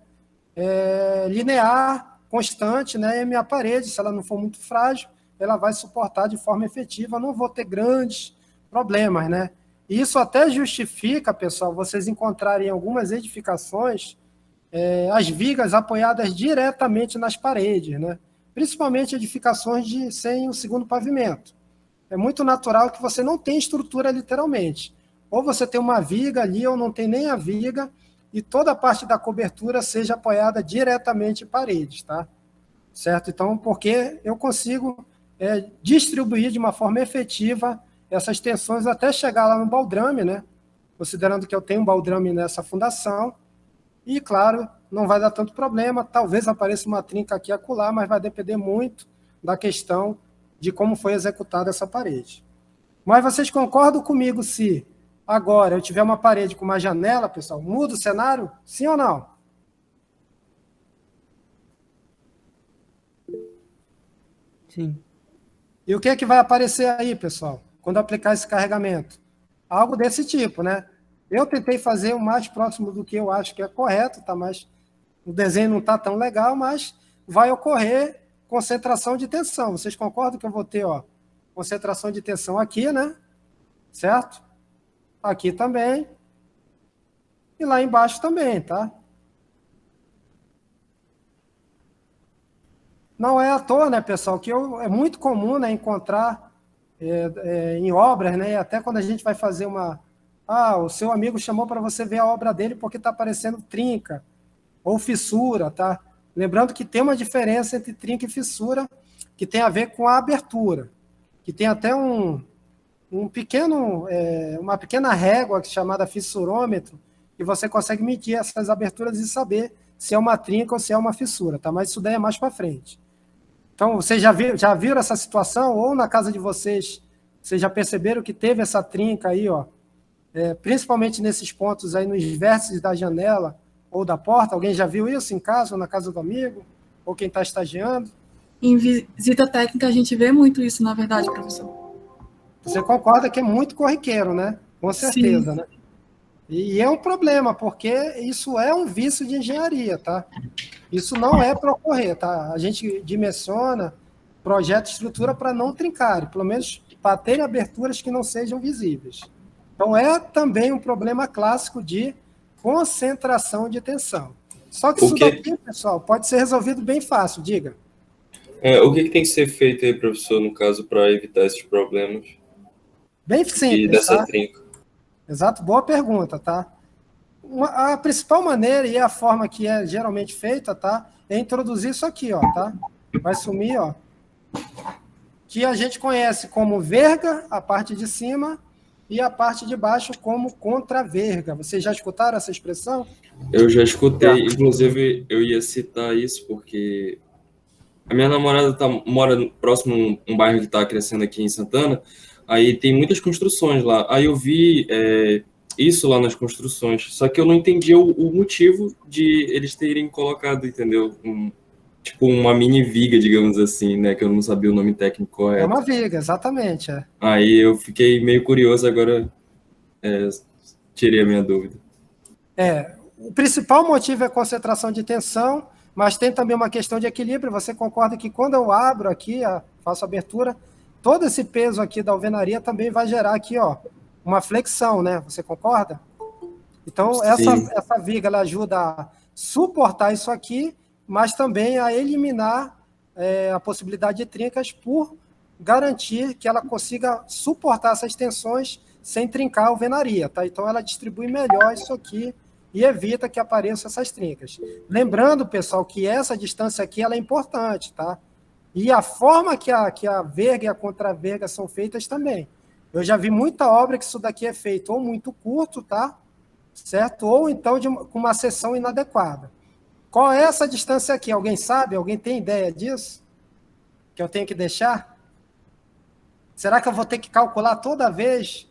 Linear, constante, né? E a minha parede, se ela não for muito frágil, ela vai suportar de forma efetiva, não vou ter grandes problemas, né? E isso até justifica, pessoal, vocês encontrarem em algumas edificações as vigas apoiadas diretamente nas paredes, né? Principalmente edificações sem o segundo pavimento. É muito natural que você não tenha estrutura literalmente. Ou você tem uma viga ali, ou não tem nem a viga, e toda a parte da cobertura seja apoiada diretamente em paredes, tá? Certo? Então, porque eu consigo distribuir de uma forma efetiva essas tensões até chegar lá no baldrame, né? Considerando que eu tenho um baldrame nessa fundação, e, claro, não vai dar tanto problema, talvez apareça uma trinca aqui e acolá, mas vai depender muito da questão de como foi executada essa parede. Mas vocês concordam comigo se agora eu tiver uma parede com uma janela, pessoal, muda o cenário? Sim ou não? Sim. E o que é que vai aparecer aí, pessoal, quando aplicar esse carregamento? Algo desse tipo, né? Eu tentei fazer o mais próximo do que eu acho que é correto, tá? Mas o desenho não está tão legal, mas vai ocorrer concentração de tensão. Vocês concordam que eu vou ter, ó, concentração de tensão aqui, né? Certo? Aqui também. E lá embaixo também, tá? Não é à toa, né, pessoal, que é muito comum, né, encontrar em obras, né? Até quando a gente vai fazer o seu amigo chamou para você ver a obra dele porque está aparecendo trinca ou fissura, tá? Lembrando que tem uma diferença entre trinca e fissura que tem a ver com a abertura, que tem até uma pequena régua chamada fissurômetro, que você consegue medir essas aberturas e saber se é uma trinca ou se é uma fissura, tá? Mas isso daí é mais para frente. Então, vocês já viram essa situação? Ou na casa de vocês já perceberam que teve essa trinca aí, ó? Principalmente nesses pontos aí nos vértices da janela ou da porta. Alguém já viu isso em casa ou na casa do amigo? Ou quem está estagiando? Em visita técnica a gente vê muito isso, na verdade, professor. Você concorda que é muito corriqueiro, né? Com certeza, Sim. Né? E é um problema, porque isso é um vício de engenharia, tá? Isso não é para ocorrer, tá? A gente dimensiona, projeta estrutura para não trincar, pelo menos para ter aberturas que não sejam visíveis. Então, é também um problema clássico de concentração de tensão. Só que isso daqui, pessoal, pode ser resolvido bem fácil, diga. O que tem que ser feito aí, professor, no caso, para evitar esses problemas? Bem simples, e dessa tá? trinca. Exato, boa pergunta, tá? A principal maneira, e a forma que é geralmente feita, tá? É introduzir isso aqui, ó, tá? Vai sumir, ó. Que a gente conhece como verga, a parte de cima, e a parte de baixo como contraverga. Vocês já escutaram essa expressão? Eu já escutei, inclusive eu ia citar isso porque a minha namorada mora próximo a um bairro que está crescendo aqui em Santana, aí tem muitas construções lá. Aí eu vi isso lá nas construções, só que eu não entendi o motivo de eles terem colocado, entendeu? Tipo uma mini viga, digamos assim, né? Que eu não sabia o nome técnico correto. É uma viga, exatamente. Aí eu fiquei meio curioso, agora tirei a minha dúvida. O principal motivo é concentração de tensão, mas tem também uma questão de equilíbrio. Você concorda que quando eu abro aqui, faço a abertura, todo esse peso aqui da alvenaria também vai gerar aqui, ó, uma flexão, né? Você concorda? Então, essa viga ela ajuda a suportar isso aqui, mas também a eliminar a possibilidade de trincas por garantir que ela consiga suportar essas tensões sem trincar a alvenaria, tá? Então, ela distribui melhor isso aqui e evita que apareçam essas trincas. Lembrando, pessoal, que essa distância aqui ela é importante, tá? E a forma que a verga e a contraverga são feitas também. Eu já vi muita obra que isso daqui é feito ou muito curto, tá? Certo? Ou então com uma seção inadequada. Qual é essa distância aqui? Alguém sabe? Alguém tem ideia disso? Que eu tenho que deixar? Será que eu vou ter que calcular toda vez?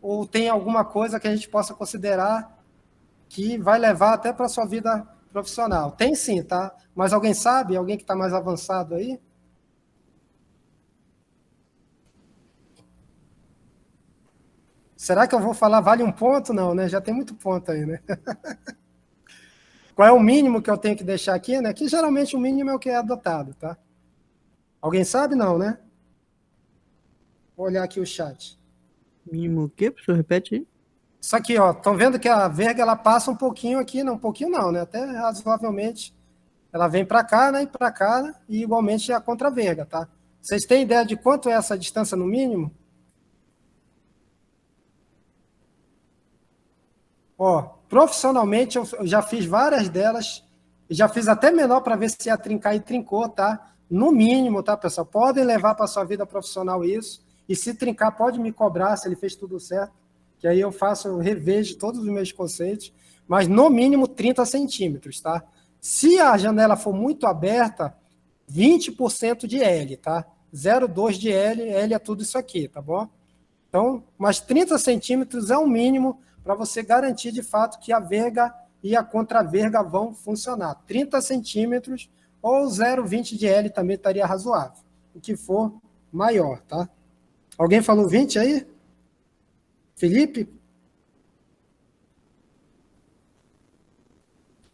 Ou tem alguma coisa que a gente possa considerar que vai levar até para a sua vida profissional? Tem sim, tá? Mas alguém sabe? Alguém que está mais avançado aí? Será que eu vou falar vale um ponto? Não, né? Já tem muito ponto aí, né? Qual é o mínimo que eu tenho que deixar aqui, né? Que geralmente o mínimo é o que é adotado, tá? Alguém sabe? Não, né? Vou olhar aqui o chat. Mínimo o quê? Professor, repete aí. Isso aqui, ó. Estão vendo que a verga, ela passa um pouquinho aqui, não, um pouquinho não, né? Até razoavelmente. Ela vem para cá, né? E para cá, né? E igualmente a contra-verga, tá? Vocês têm ideia de quanto é essa distância no mínimo? Ó, profissionalmente, eu já fiz várias delas, já fiz até menor para ver se ia trincar e trincou, tá? No mínimo, tá, pessoal? Podem levar para sua vida profissional isso, e se trincar, pode me cobrar se ele fez tudo certo, que aí eu faço, eu revejo todos os meus conceitos, mas no mínimo 30 centímetros, tá? Se a janela for muito aberta, 20% de L, tá? 0,2 de L, L é tudo isso aqui, tá bom? Então, mas 30 centímetros é o mínimo para você garantir de fato que a verga e a contra-verga vão funcionar. 30 centímetros ou 0,20 de L também estaria razoável, o que for maior, tá? Alguém falou 20 aí? Felipe?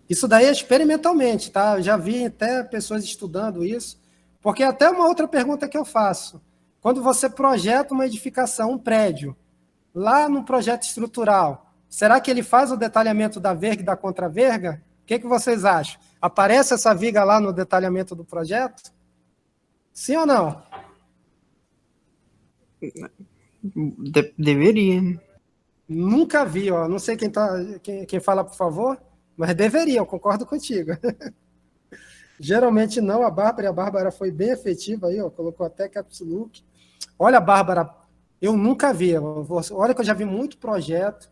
Isso daí é experimentalmente, tá? Eu já vi até pessoas estudando isso, porque até uma outra pergunta que eu faço. Quando você projeta uma edificação, um prédio, lá no projeto estrutural, será que ele faz o detalhamento da verga e da contra-verga? O que vocês acham? Aparece essa viga lá no detalhamento do projeto? Sim ou não? Deveria. Nunca vi, ó. Não sei quem fala, por favor, mas deveria, eu concordo contigo. Geralmente não, a Bárbara foi bem efetiva aí, ó, colocou até caps look. Olha, Bárbara, eu nunca vi, olha que eu já vi muito projeto,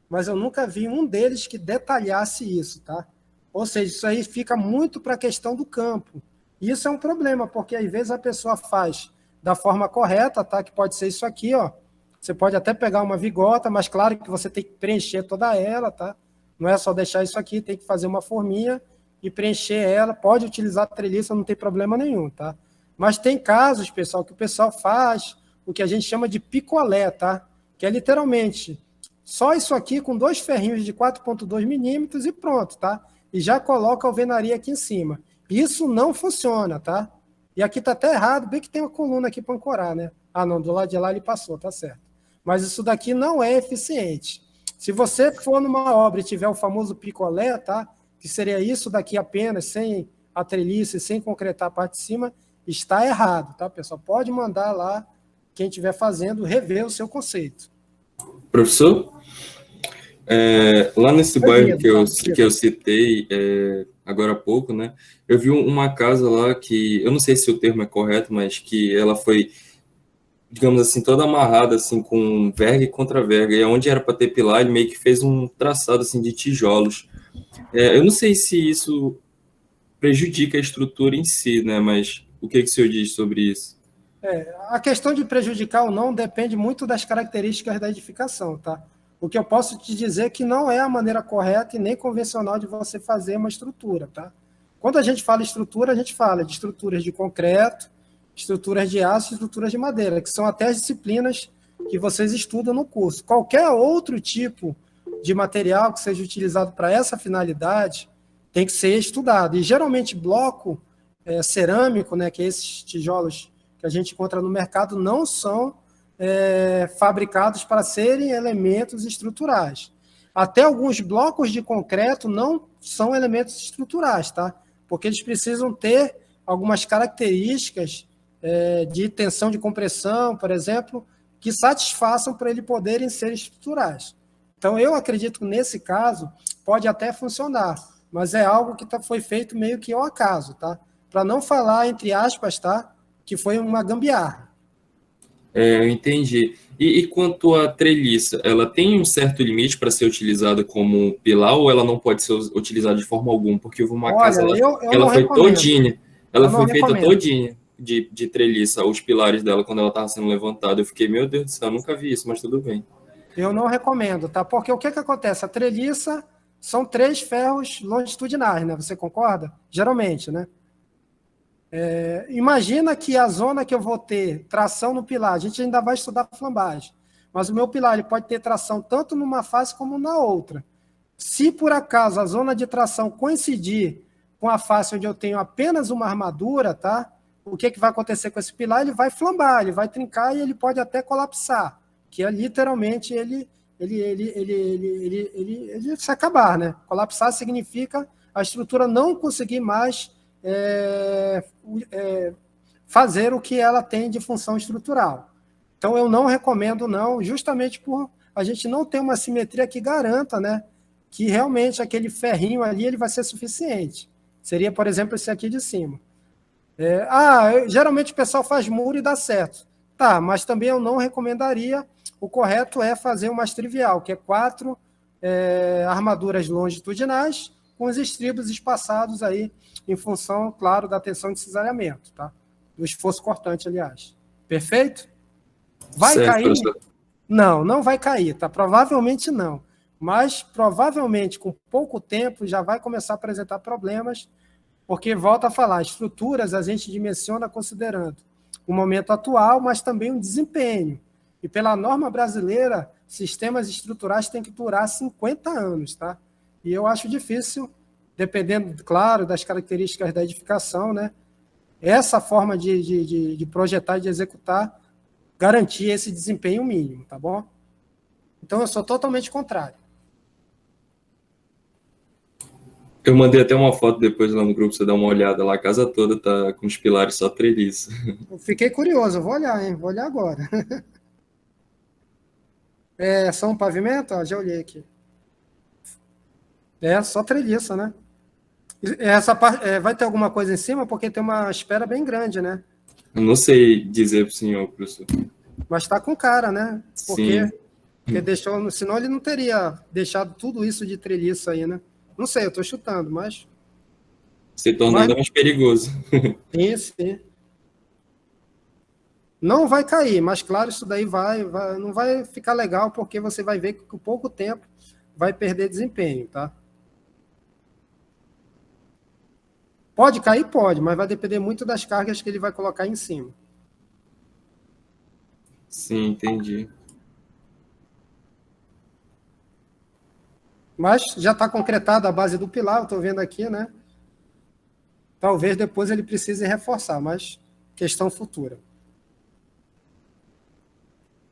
mas eu nunca vi um deles que detalhasse isso, tá? Ou seja, isso aí fica muito para a questão do campo. Isso é um problema, porque às vezes a pessoa faz da forma correta, tá? Que pode ser isso aqui, ó. Você pode até pegar uma vigota, mas claro que você tem que preencher toda ela, tá? Não é só deixar isso aqui, tem que fazer uma forminha e preencher ela. Pode utilizar a treliça, não tem problema nenhum, tá? Mas tem casos, pessoal, que o pessoal faz o que a gente chama de picolé, tá? Que é literalmente só isso aqui com 2 ferrinhos de 4,2 milímetros e pronto, tá? E já coloca a alvenaria aqui em cima. Isso não funciona, tá? E aqui tá até errado, bem que tem uma coluna aqui para ancorar, né? Ah, não, do lado de lá ele passou, tá certo. Mas isso daqui não é eficiente. Se você for numa obra e tiver o famoso picolé, tá? Que seria isso daqui apenas, sem a treliça, sem concretar a parte de cima, está errado, tá, pessoal? Pode mandar lá, quem estiver fazendo, rever o seu conceito. Professor, lá nesse bairro que eu citei agora há pouco, né? Eu vi uma casa lá que, eu não sei se o termo é correto, mas que ela foi, digamos assim, toda amarrada assim, com verga e contra-verga. E onde era para ter pilar, ele meio que fez um traçado assim, de tijolos. Eu não sei se isso prejudica a estrutura em si, né? Mas o que o senhor diz sobre isso? A questão de prejudicar ou não depende muito das características da edificação, tá? O que eu posso te dizer é que não é a maneira correta e nem convencional de você fazer uma estrutura, tá? Quando a gente fala estrutura, a gente fala de estruturas de concreto, estruturas de aço e estruturas de madeira, que são até as disciplinas que vocês estudam no curso. Qualquer outro tipo de material que seja utilizado para essa finalidade tem que ser estudado. E geralmente bloco cerâmico, né, que é esses tijolos que a gente encontra no mercado, não são fabricados para serem elementos estruturais. Até alguns blocos de concreto não são elementos estruturais, tá? Porque eles precisam ter algumas características de tensão de compressão, por exemplo, que satisfaçam para ele poderem ser estruturais. Então, eu acredito que nesse caso pode até funcionar, mas é algo que foi feito meio que ao acaso, tá? Para não falar, entre aspas, tá? Que foi uma gambiarra. Eu entendi. E quanto à treliça, ela tem um certo limite para ser utilizada como pilar ou ela não pode ser utilizada de forma alguma? Porque houve uma casa lá que ela foi todinha. Ela foi feita todinha. de treliça, os pilares dela quando ela estava sendo levantada. Eu fiquei, meu Deus do céu, eu nunca vi isso, mas tudo bem. Eu não recomendo, tá? Porque o que acontece? A treliça são 3 ferros longitudinais, né? Você concorda? Geralmente, né? Imagina que a zona que eu vou ter tração no pilar, a gente ainda vai estudar flambagem, mas o meu pilar ele pode ter tração tanto numa face como na outra. Se por acaso a zona de tração coincidir com a face onde eu tenho apenas uma armadura, tá? O que vai acontecer com esse pilar? Ele vai flambar, ele vai trincar e ele pode até colapsar, que é literalmente ele se acabar, né? Colapsar significa a estrutura não conseguir mais fazer o que ela tem de função estrutural. Então, eu não recomendo, não, justamente por a gente não ter uma simetria que garanta, né, que realmente aquele ferrinho ali ele vai ser suficiente. Seria, por exemplo, esse aqui de cima. Geralmente o pessoal faz muro e dá certo. Tá, mas também eu não recomendaria. O correto é fazer o mais trivial, que é 4 armaduras longitudinais com os estribos espaçados aí em função, claro, da tensão de cisalhamento, tá? Do esforço cortante, aliás. Perfeito? Vai certo, cair? professor. Não vai cair, tá? Provavelmente não. Mas, provavelmente, com pouco tempo, já vai começar a apresentar problemas, porque, volta a falar, estruturas a gente dimensiona considerando o momento atual, mas também o desempenho. E pela norma brasileira, sistemas estruturais têm que durar 50 anos, tá? E eu acho difícil, dependendo, claro, das características da edificação, né? Essa forma de projetar e de executar garantir esse desempenho mínimo, tá bom? Então, eu sou totalmente contrário. Eu mandei até uma foto depois lá no grupo, você dá uma olhada lá, a casa toda tá com os pilares só treliça. Eu fiquei curioso, eu vou olhar, hein? Vou olhar agora. Só um pavimento? Ó, já olhei aqui. Só treliça, né? Essa parte, vai ter alguma coisa em cima? Porque tem uma espera bem grande, né? Eu não sei dizer pro senhor, professor. Mas tá com cara, né? Sim. Porque deixou, senão ele não teria deixado tudo isso de treliça aí, né? Não sei, eu tô chutando, mas... Se torna ainda mais perigoso. Sim. Não vai cair, mas claro, isso daí não vai ficar legal, porque você vai ver que com pouco tempo vai perder desempenho, tá? Pode cair? Pode, mas vai depender muito das cargas que ele vai colocar em cima. Sim, entendi. Mas já está concretada a base do pilar, eu estou vendo aqui, né? Talvez depois ele precise reforçar, mas questão futura.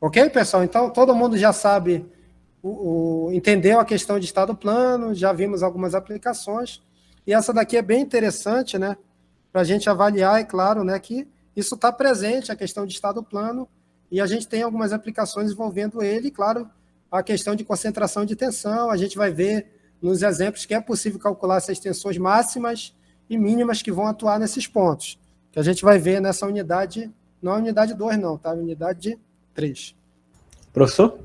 Ok, pessoal? Então, todo mundo já sabe, entendeu a questão de estado plano, já vimos algumas aplicações, e essa daqui é bem interessante, né? Para a gente avaliar, é claro, né, que isso está presente, a questão de estado plano, e a gente tem algumas aplicações envolvendo ele, claro, a questão de concentração de tensão, a gente vai ver nos exemplos que é possível calcular essas tensões máximas e mínimas que vão atuar nesses pontos, que a gente vai ver nessa unidade, não a unidade 2 não, tá? A unidade 3. Professor?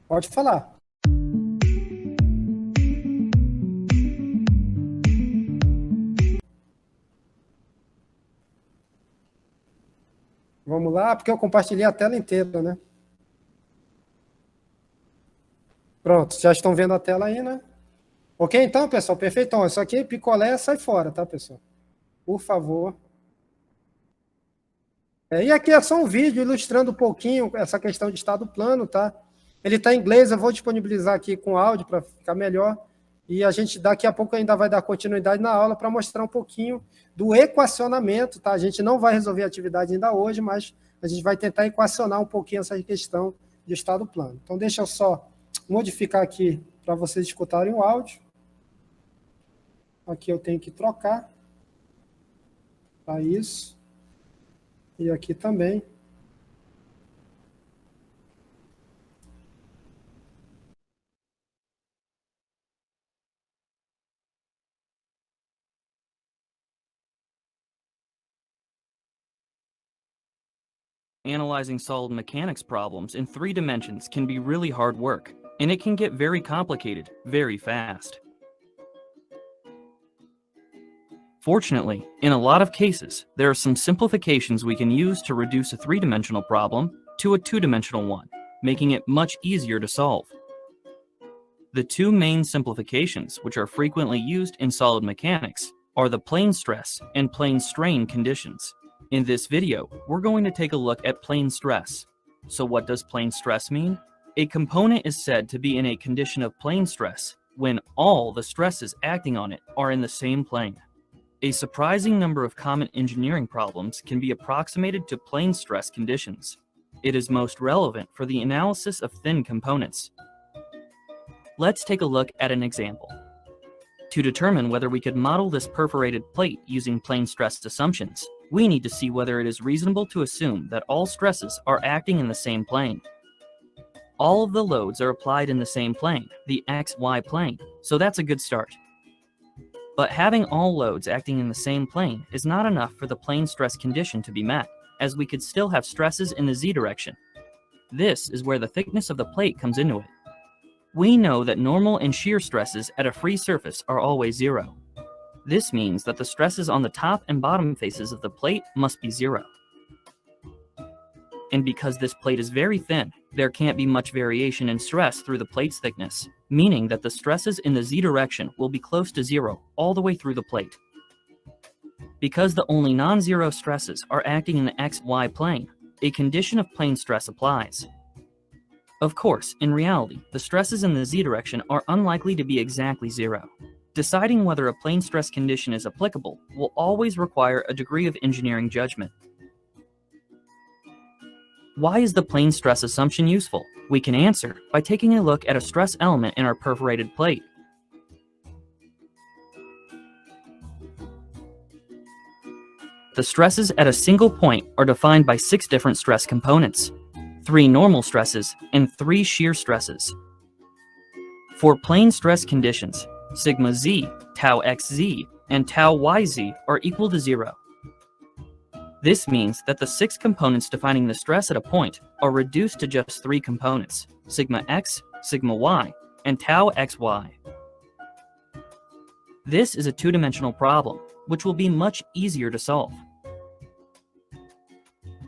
Pode falar. Vamos lá, porque eu compartilhei a tela inteira, né? Pronto, já estão vendo a tela aí, né? Ok, então, pessoal, perfeitão. Isso aqui, picolé, sai fora, tá, pessoal? Por favor. E aqui é só um vídeo ilustrando um pouquinho essa questão de estado plano, tá? Ele está em inglês, eu vou disponibilizar aqui com áudio para ficar melhor. E a gente daqui a pouco ainda vai dar continuidade na aula para mostrar um pouquinho do equacionamento, tá? A gente não vai resolver a atividade ainda hoje, mas a gente vai tentar equacionar um pouquinho essa questão de estado plano. Então, deixa eu só modificar aqui para vocês escutarem o áudio. Aqui eu tenho que trocar. Tá isso. E aqui também. Analyzing solid mechanics problems in 3 dimensions can be really hard work, and it can get very complicated very fast. Fortunately, in a lot of cases, there are some simplifications we can use to reduce a three-dimensional problem to a two-dimensional one, making it much easier to solve. The two main simplifications which are frequently used in solid mechanics are the plane stress and plane strain conditions. In this video, we're going to take a look at plane stress. So what does plane stress mean? A component is said to be in a condition of plane stress when all the stresses acting on it are in the same plane. A surprising number of common engineering problems can be approximated to plane stress conditions. It is most relevant for the analysis of thin components. Let's take a look at an example. To determine whether we could model this perforated plate using plane stress assumptions, we need to see whether it is reasonable to assume that all stresses are acting in the same plane. All of the loads are applied in the same plane, the XY plane, so that's a good start. But having all loads acting in the same plane is not enough for the plane stress condition to be met, as we could still have stresses in the Z direction. This is where the thickness of the plate comes into it. We know that normal and shear stresses at a free surface are always zero. This means that the stresses on the top and bottom faces of the plate must be zero. And because this plate is very thin, there can't be much variation in stress through the plate's thickness, meaning that the stresses in the Z direction will be close to zero all the way through the plate. Because the only non-zero stresses are acting in the XY plane, a condition of plane stress applies. Of course, in reality, the stresses in the Z direction are unlikely to be exactly zero. Deciding whether a plane stress condition is applicable will always require a degree of engineering judgment. Why is the plane stress assumption useful? We can answer by taking a look at a stress element in our perforated plate. The stresses at a single point are defined by 6 different stress components, 3 normal stresses, and 3 shear stresses. For plane stress conditions, sigma z, tau xz, and tau yz are equal to 0. This means that the 6 components defining the stress at a point are reduced to just 3 components, sigma x, sigma y, and tau xy. This is a two-dimensional problem, which will be much easier to solve.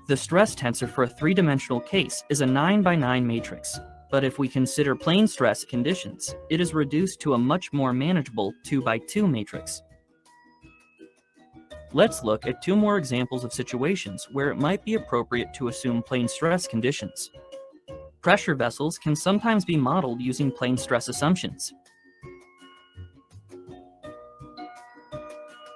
The stress tensor for a 3-dimensional case is a 9x9 matrix, but if we consider plane stress conditions, it is reduced to a much more manageable 2x2 matrix. Let's look at 2 more examples of situations where it might be appropriate to assume plane stress conditions. Pressure vessels can sometimes be modeled using plane stress assumptions.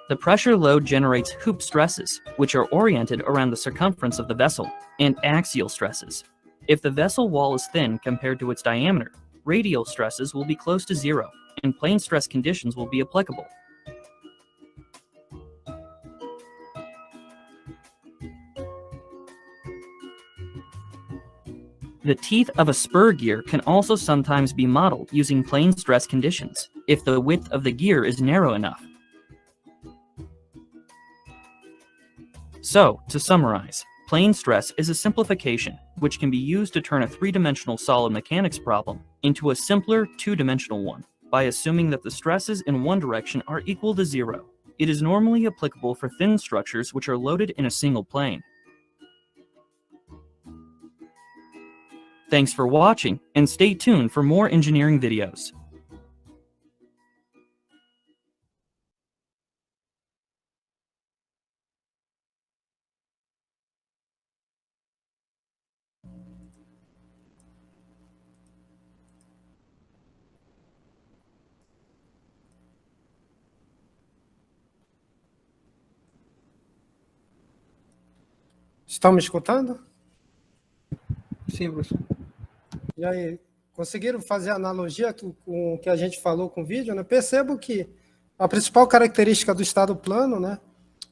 The pressure load generates hoop stresses, which are oriented around the circumference of the vessel, and axial stresses. If the vessel wall is thin compared to its diameter, radial stresses will be close to 0, and plane stress conditions will be applicable. The teeth of a spur gear can also sometimes be modeled using plane stress conditions, if the width of the gear is narrow enough. So, to summarize, plane stress is a simplification which can be used to turn a 3-dimensional solid mechanics problem into a simpler 2-dimensional one by assuming that the stresses in one direction are equal to 0. It is normally applicable for thin structures which are loaded in a single plane. Thanks for watching, and stay tuned for more engineering videos. Estão me escutando? Sim, professor. E aí, conseguiram fazer a analogia com o que a gente falou com o vídeo, né? Percebo que a principal característica do estado plano, né,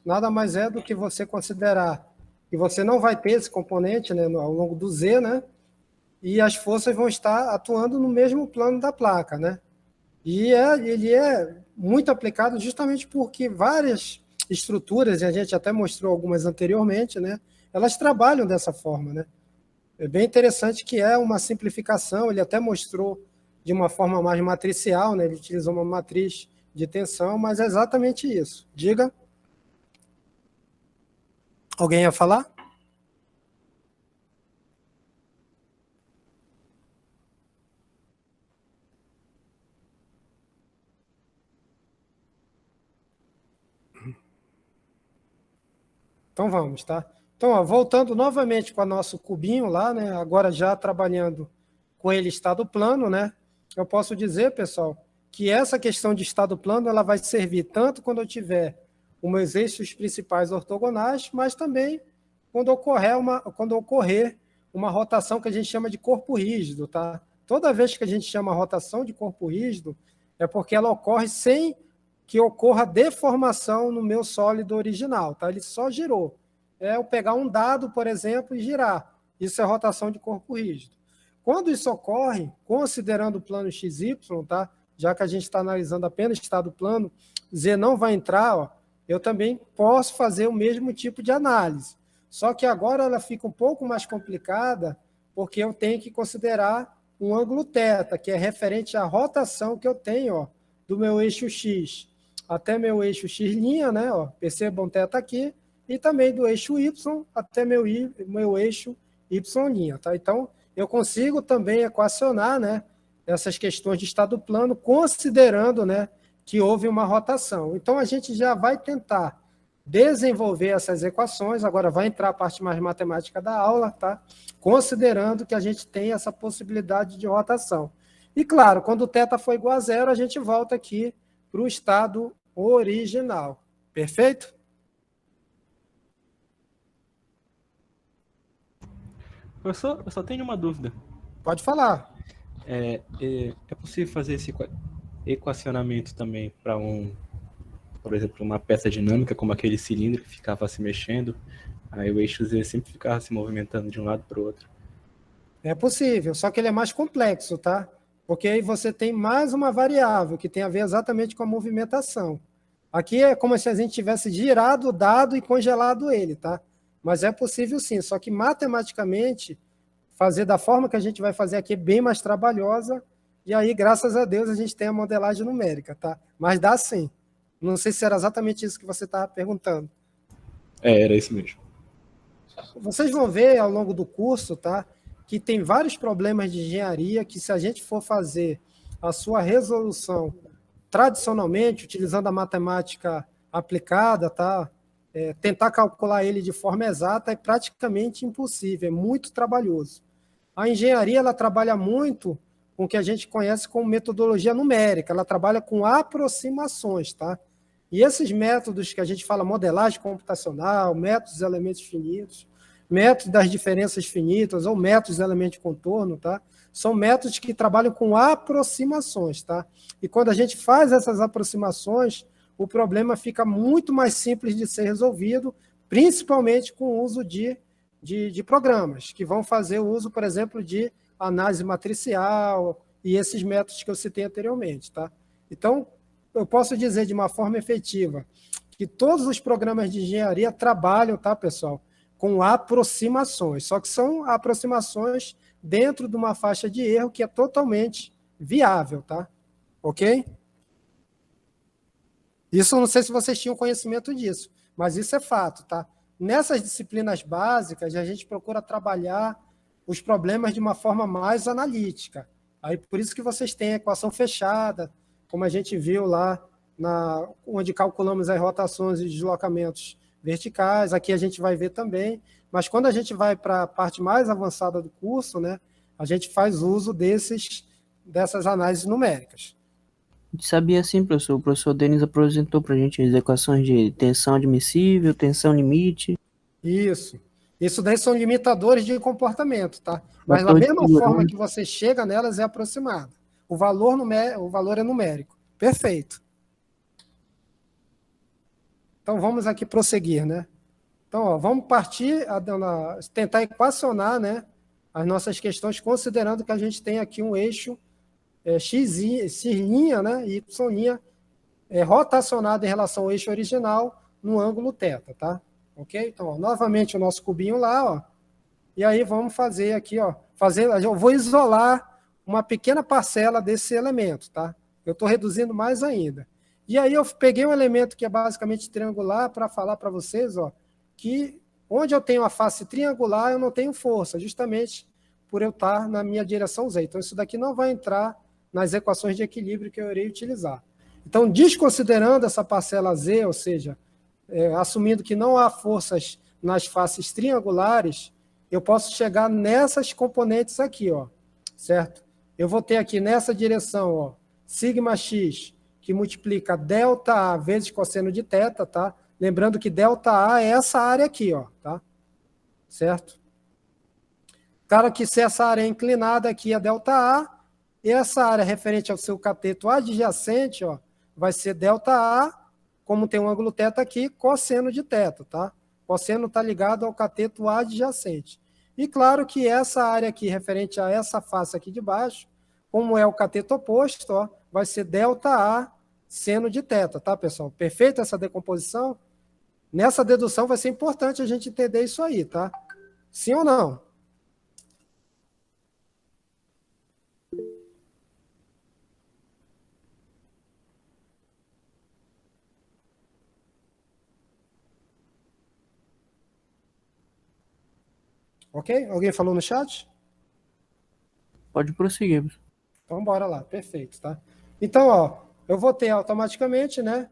nada mais é do que você considerar que você não vai ter esse componente, né, ao longo do Z, né, e as forças vão estar atuando no mesmo plano da placa, né? E ele é muito aplicado justamente porque várias estruturas, e a gente até mostrou algumas anteriormente, né, elas trabalham dessa forma, né? É bem interessante que é uma simplificação, ele até mostrou de uma forma mais matricial, né? Ele utilizou uma matriz de tensão, mas é exatamente isso. Diga. Alguém ia falar? Então vamos, tá? Então, ó, voltando novamente com o nosso cubinho lá, né? Agora já trabalhando com ele estado plano, né? Eu posso dizer, pessoal, que essa questão de estado plano ela vai servir tanto quando eu tiver os meus eixos principais ortogonais, mas também quando ocorrer uma rotação que a gente chama de corpo rígido, tá? Toda vez que a gente chama rotação de corpo rígido, é porque ela ocorre sem que ocorra deformação no meu sólido original, tá? Ele só girou. É eu pegar um dado, por exemplo, e girar. Isso é rotação de corpo rígido. Quando isso ocorre, considerando o plano XY, tá? Já que a gente está analisando apenas estado plano, Z não vai entrar, ó, eu também posso fazer o mesmo tipo de análise. Só que agora ela fica um pouco mais complicada, porque eu tenho que considerar um ângulo θ, que é referente à rotação que eu tenho, ó, do meu eixo X até meu eixo X', né? Ó, percebam θ aqui, e também do eixo Y até meu eixo Y', tá? Então, eu consigo também equacionar, né, essas questões de estado plano, considerando, né, que houve uma rotação. Então, a gente já vai tentar desenvolver essas equações, agora vai entrar a parte mais matemática da aula, tá? Considerando que a gente tem essa possibilidade de rotação. E, claro, quando o θ for igual a zero, a gente volta aqui para o estado original. Perfeito? Eu só tenho uma dúvida. Pode falar. É possível fazer esse equacionamento também para por exemplo, uma peça dinâmica, como aquele cilindro que ficava se mexendo, aí o eixo Z sempre ficava se movimentando de um lado para o outro? É possível, só que ele é mais complexo, tá? Porque aí você tem mais uma variável que tem a ver exatamente com a movimentação. Aqui é como se a gente tivesse girado o dado e congelado ele, tá? Mas é possível sim, só que matematicamente, fazer da forma que a gente vai fazer aqui é bem mais trabalhosa, e aí, graças a Deus, a gente tem a modelagem numérica, tá? Mas dá sim. Não sei se era exatamente isso que você estava perguntando. Era isso mesmo. Vocês vão ver ao longo do curso, tá? Que tem vários problemas de engenharia que, se a gente for fazer a sua resolução tradicionalmente, utilizando a matemática aplicada, tá? Tentar calcular ele de forma exata é praticamente impossível, é muito trabalhoso. A engenharia ela trabalha muito com o que a gente conhece como metodologia numérica, ela trabalha com aproximações, tá? E esses métodos que a gente fala modelagem computacional, métodos de elementos finitos, métodos das diferenças finitas ou métodos de elemento de contorno, tá? São métodos que trabalham com aproximações, tá? E quando a gente faz essas aproximações, o problema fica muito mais simples de ser resolvido, principalmente com o uso de programas, que vão fazer o uso, por exemplo, de análise matricial e esses métodos que eu citei anteriormente, tá? Então, eu posso dizer de uma forma efetiva que todos os programas de engenharia trabalham, tá, pessoal, com aproximações, só que são aproximações dentro de uma faixa de erro que é totalmente viável, tá? Ok? Isso, não sei se vocês tinham conhecimento disso, mas isso é fato, tá? Nessas disciplinas básicas, a gente procura trabalhar os problemas de uma forma mais analítica. Aí, por isso que vocês têm a equação fechada, como a gente viu lá, onde calculamos as rotações e deslocamentos verticais, aqui a gente vai ver também, mas quando a gente vai para a parte mais avançada do curso, né, a gente faz uso dessas análises numéricas. A gente sabia sim, professor. O professor Denis apresentou para a gente as equações de tensão admissível, tensão limite. Isso. Isso daí são limitadores de comportamento, tá? Mas da mesma forma que você chega nelas é aproximado. O valor é numérico. Perfeito. Então, vamos aqui prosseguir, né? Então, ó, vamos partir tentar equacionar, né, as nossas questões, considerando que a gente tem aqui um eixo X', né, e Y' rotacionado em relação ao eixo original no ângulo θ, tá? Ok? Então, ó, novamente o nosso cubinho lá, ó. E aí vamos fazer aqui, ó. Eu vou isolar uma pequena parcela desse elemento, tá? Eu estou reduzindo mais ainda. E aí eu peguei um elemento que é basicamente triangular para falar para vocês, ó, que Onde eu tenho a face triangular, eu não tenho força, justamente por eu estar na minha direção Z. Então, isso daqui não vai entrar nas equações de equilíbrio que eu irei utilizar. Então, desconsiderando essa parcela Z, ou seja, assumindo que não há forças nas faces triangulares, eu posso chegar nessas componentes aqui, ó, certo? Eu vou ter aqui nessa direção, ó, sigma x, que multiplica delta A vezes cosseno de θ, tá? Lembrando que delta A é essa área aqui, ó, tá? Certo? Claro que se essa área é inclinada aqui é delta A, e essa área referente ao seu cateto adjacente, ó, vai ser delta A, como tem um ângulo θ aqui, cosseno de θ, tá? Cosseno está ligado ao cateto adjacente. E claro que essa área aqui, referente a essa face aqui de baixo, como é o cateto oposto, ó, vai ser delta A seno de θ, tá, pessoal? Perfeito essa decomposição? Nessa dedução vai ser importante a gente entender isso aí, tá? Sim ou não? Ok? Alguém falou no chat? Pode prosseguir. Então, bora lá. Perfeito, tá? Então, ó, eu vou ter automaticamente, né,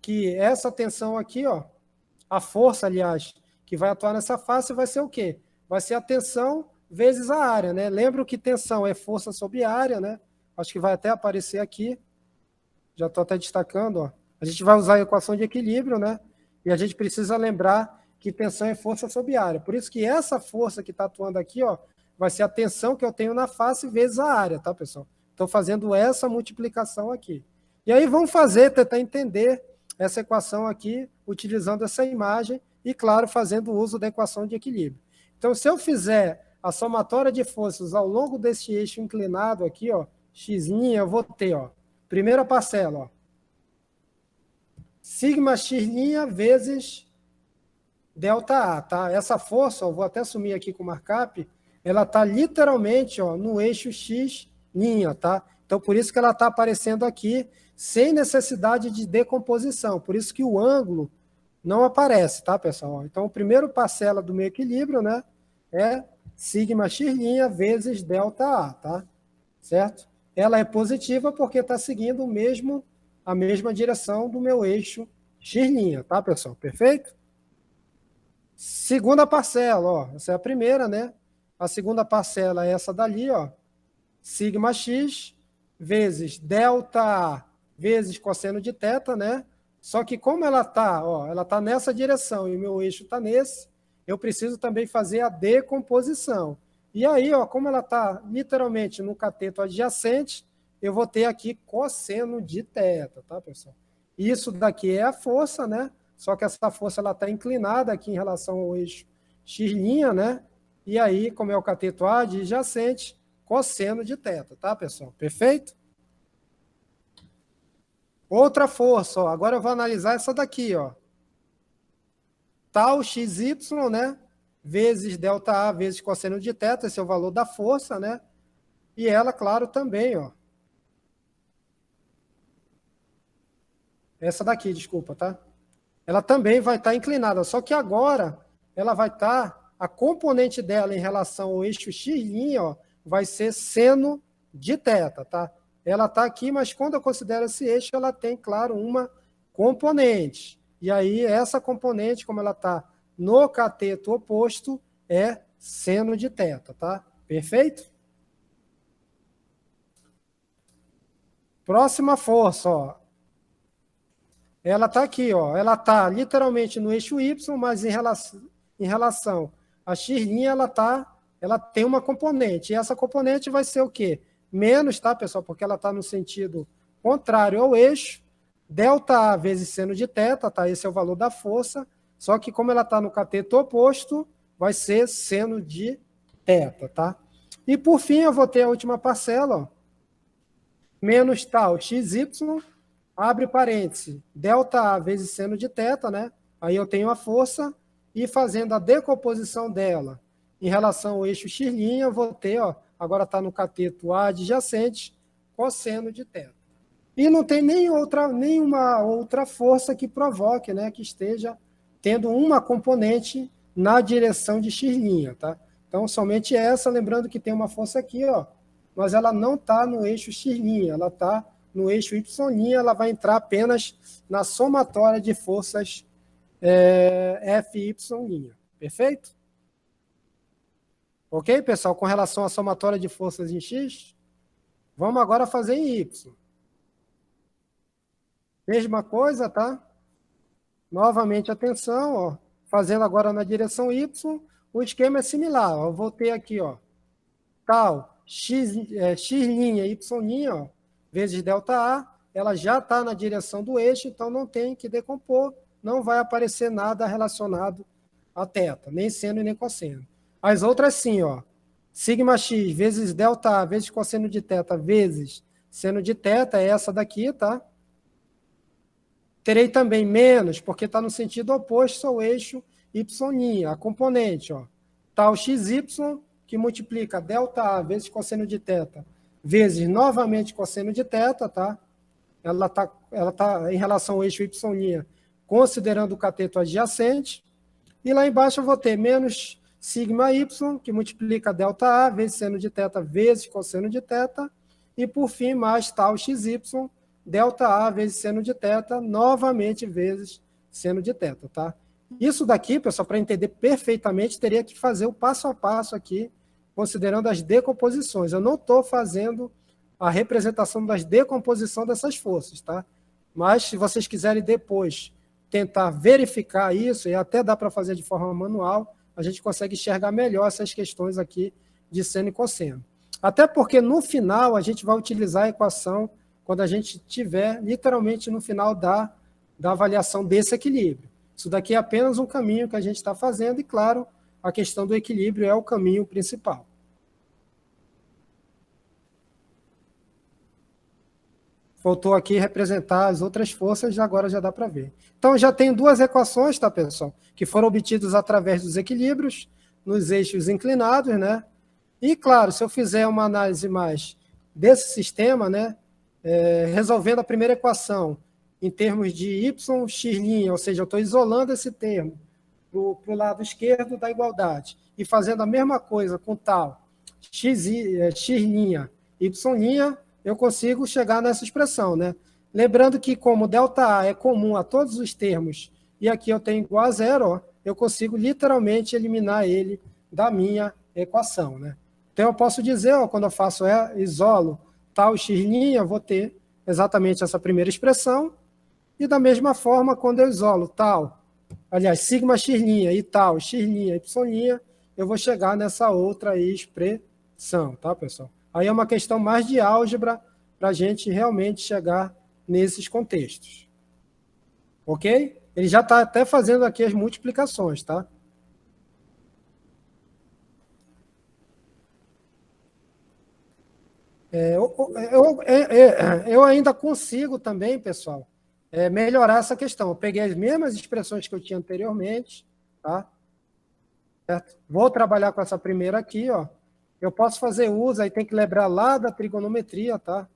que essa tensão aqui, ó, a força, aliás, que vai atuar nessa face vai ser o quê? Vai ser a tensão vezes a área, né? Lembro que tensão é força sobre área, né? Acho que vai até aparecer aqui. Já estou até destacando, ó. A gente vai usar a equação de equilíbrio, né? E a gente precisa lembrar que tensão é força sobre área. Por isso que essa força que está atuando aqui, ó, vai ser a tensão que eu tenho na face vezes a área, tá, pessoal? Estou fazendo essa multiplicação aqui. E aí vamos tentar entender essa equação aqui, utilizando essa imagem e, claro, fazendo uso da equação de equilíbrio. Então, se eu fizer a somatória de forças ao longo desse eixo inclinado aqui, ó, x', eu vou ter, ó, primeira parcela, ó, sigma x' vezes delta A, tá? Essa força, ó, vou até assumir aqui com o markup, ela está literalmente, ó, no eixo x', tá? Então, por isso que ela está aparecendo aqui, sem necessidade de decomposição. Por isso que o ângulo não aparece, tá, pessoal? Então, o primeiro parcela do meu equilíbrio, né, é sigma x' vezes delta A, tá? Certo? Ela é positiva porque está seguindo a mesma direção do meu eixo x', tá, pessoal? Perfeito? Segunda parcela, ó, essa é a primeira, né? A segunda parcela é essa dali, ó, sigma x vezes delta A vezes cosseno de θ, né? Só que como ela está nessa direção e o meu eixo está nesse, eu preciso também fazer a decomposição. E aí, ó, como ela está literalmente no cateto adjacente, eu vou ter aqui cosseno de θ, tá, pessoal? Isso daqui é a força, né? Só que essa força ela está inclinada aqui em relação ao eixo x', né? E aí, como é o cateto adjacente, cosseno de θ, tá, pessoal? Perfeito? Outra força, ó, agora eu vou analisar essa daqui, ó. Tau xy, né? Vezes delta A vezes cosseno de θ, esse é o valor da força, né? E ela, claro, também, ó. Essa daqui, desculpa, tá? Ela também vai estar inclinada, só que agora ela vai estar, a componente dela em relação ao eixo x', ó, vai ser seno de θ, tá? Ela está aqui, mas quando eu considero esse eixo, ela tem, claro, uma componente. E aí, essa componente, como ela está no cateto oposto, é seno de θ, tá? Perfeito? Próxima força, ó. Ela está aqui, ó. Ela está literalmente no eixo Y, mas em relação a x', ela tem uma componente. E essa componente vai ser o quê? Menos, tá, pessoal? Porque ela está no sentido contrário ao eixo. Delta A vezes seno de θ, tá? Esse é o valor da força. Só que como ela está no cateto oposto, vai ser seno de θ, tá? E por fim, eu vou ter a última parcela, ó. Menos tal xy, abre parêntese, delta A vezes seno de θ, né? Aí eu tenho a força e fazendo a decomposição dela em relação ao eixo x', eu vou ter, ó, agora está no cateto adjacente, cosseno de θ. E não tem nenhuma outra força que provoque, né, que esteja tendo uma componente na direção de x', tá? Então, somente essa, lembrando que tem uma força aqui, ó, mas ela não está no eixo x', ela está no eixo y', ela vai entrar apenas na somatória de forças FY'. Perfeito? Ok, pessoal? Com relação à somatória de forças em X, vamos agora fazer em Y. Mesma coisa, tá? Novamente, atenção, ó. Fazendo agora na direção Y, o esquema é similar. Ó. Eu vou ter aqui, ó, tal X', Y', ó, vezes ΔA, ela já está na direção do eixo, então não tem que decompor, não vai aparecer nada relacionado a θ, nem seno e nem cosseno. As outras sim, ó, σx vezes ΔA vezes cosseno de θ vezes seno de θ, é essa daqui, tá? Terei também menos, porque está no sentido oposto ao eixo y', a componente, ó, tal xy, que multiplica ΔA vezes cosseno de θ vezes novamente cosseno de θ, tá? Ela tá em relação ao eixo y', considerando o cateto adjacente. E lá embaixo eu vou ter menos σy, que multiplica ΔA vezes seno de θ vezes cosseno de θ. E, por fim, mais tal xy, ΔA vezes seno de θ, novamente vezes seno de θ, tá? Isso daqui, pessoal, para entender perfeitamente, teria que fazer o passo a passo aqui, considerando as decomposições. Eu não estou fazendo a representação das decomposições dessas forças, tá? Mas, se vocês quiserem depois tentar verificar isso, e até dá para fazer de forma manual, a gente consegue enxergar melhor essas questões aqui de seno e cosseno. Até porque, no final, a gente vai utilizar a equação quando a gente tiver, literalmente, no final da avaliação desse equilíbrio. Isso daqui é apenas um caminho que a gente está fazendo, e, claro, a questão do equilíbrio é o caminho principal. Faltou aqui representar as outras forças, agora já dá para ver. Então, já tem duas equações, tá, pessoal? Que foram obtidas através dos equilíbrios, nos eixos inclinados, né? E, claro, se eu fizer uma análise mais desse sistema, né, resolvendo a primeira equação em termos de y, x', ou seja, eu estou isolando esse termo para o lado esquerdo da igualdade, e fazendo a mesma coisa com tal x', y', eu consigo chegar nessa expressão, né? Lembrando que, como ΔA é comum a todos os termos, e aqui eu tenho igual a zero, ó, eu consigo literalmente eliminar ele da minha equação, né? Então, eu posso dizer, ó, quando eu faço isolo tal x', eu vou ter exatamente essa primeira expressão, e da mesma forma, quando eu isolo tal, aliás, σx' e tal x', y', eu vou chegar nessa outra expressão, tá, pessoal? Aí é uma questão mais de álgebra para a gente realmente chegar nesses contextos. Ok? Ele já está até fazendo aqui as multiplicações, tá? Eu ainda consigo também, pessoal, melhorar essa questão. Eu peguei as mesmas expressões que eu tinha anteriormente, tá? Certo? Vou trabalhar com essa primeira aqui, ó. Eu posso fazer uso, aí tem que lembrar lá da trigonometria, tá?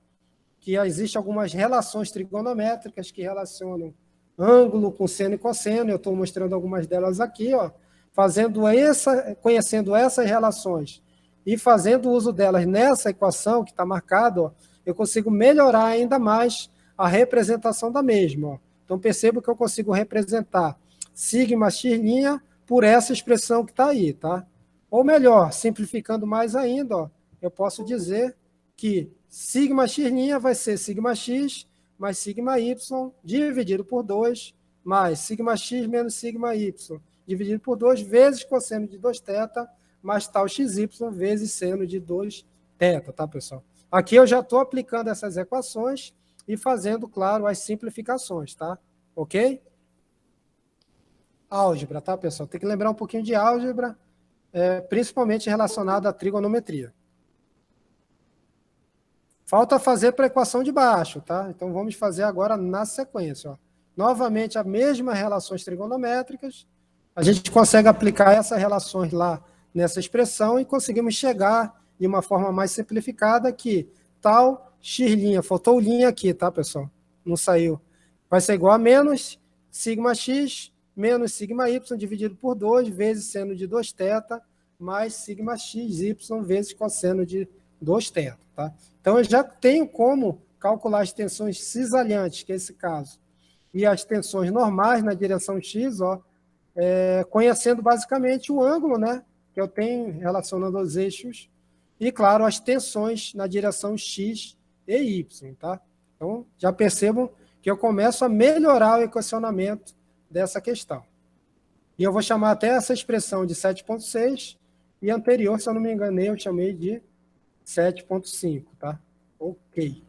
Que existem algumas relações trigonométricas que relacionam ângulo com seno e cosseno. Eu estou mostrando algumas delas aqui, ó. Conhecendo essas relações e fazendo uso delas nessa equação que está marcada, ó, eu consigo melhorar ainda mais a representação da mesma. Ó. Então, percebo que eu consigo representar σx' por essa expressão que está aí, tá? Ou melhor, simplificando mais ainda, ó, eu posso dizer que σx' vai ser σx mais σy dividido por 2, mais σx menos σy dividido por 2 vezes cosseno de 2θ, mais tal xy vezes seno de 2θ, tá, pessoal? Aqui eu já estou aplicando essas equações e fazendo, claro, as simplificações, tá? Ok? Álgebra, tá, pessoal? Tem que lembrar um pouquinho de álgebra, principalmente relacionado à trigonometria. Falta fazer para a equação de baixo, tá? Então, vamos fazer agora na sequência. Ó. Novamente, as mesmas relações trigonométricas. A gente consegue aplicar essas relações lá nessa expressão e conseguimos chegar de uma forma mais simplificada que tal x', faltou linha aqui, tá, pessoal? Não saiu. Vai ser igual a menos σx menos sigma y dividido por 2 vezes seno de 2θ mais sigma xy vezes cosseno de 2θ. Tá? Então, eu já tenho como calcular as tensões cisalhantes, que é esse caso, e as tensões normais na direção x, ó, conhecendo basicamente o ângulo, né, que eu tenho relacionando aos eixos, e, claro, as tensões na direção x e y. Tá? Então, já percebam que eu começo a melhorar o equacionamento dessa questão. E eu vou chamar até essa expressão de 7,6, e anterior, se eu não me enganei, eu chamei de 7,5. Tá? Ok.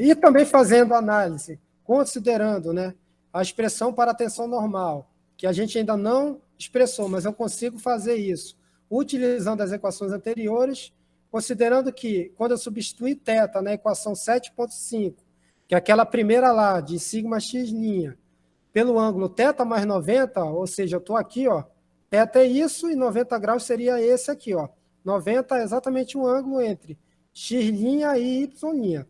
E também fazendo análise, considerando, né, a expressão para a tensão normal, que a gente ainda não expressou, mas eu consigo fazer isso, utilizando as equações anteriores, considerando que, quando eu substituir θ na equação 7,5, que é aquela primeira lá, de sigma x', pelo ângulo θ mais 90, ou seja, eu estou aqui, ó, θ é isso, e 90 graus seria esse aqui, ó. 90 é exatamente o ângulo entre x' e y'.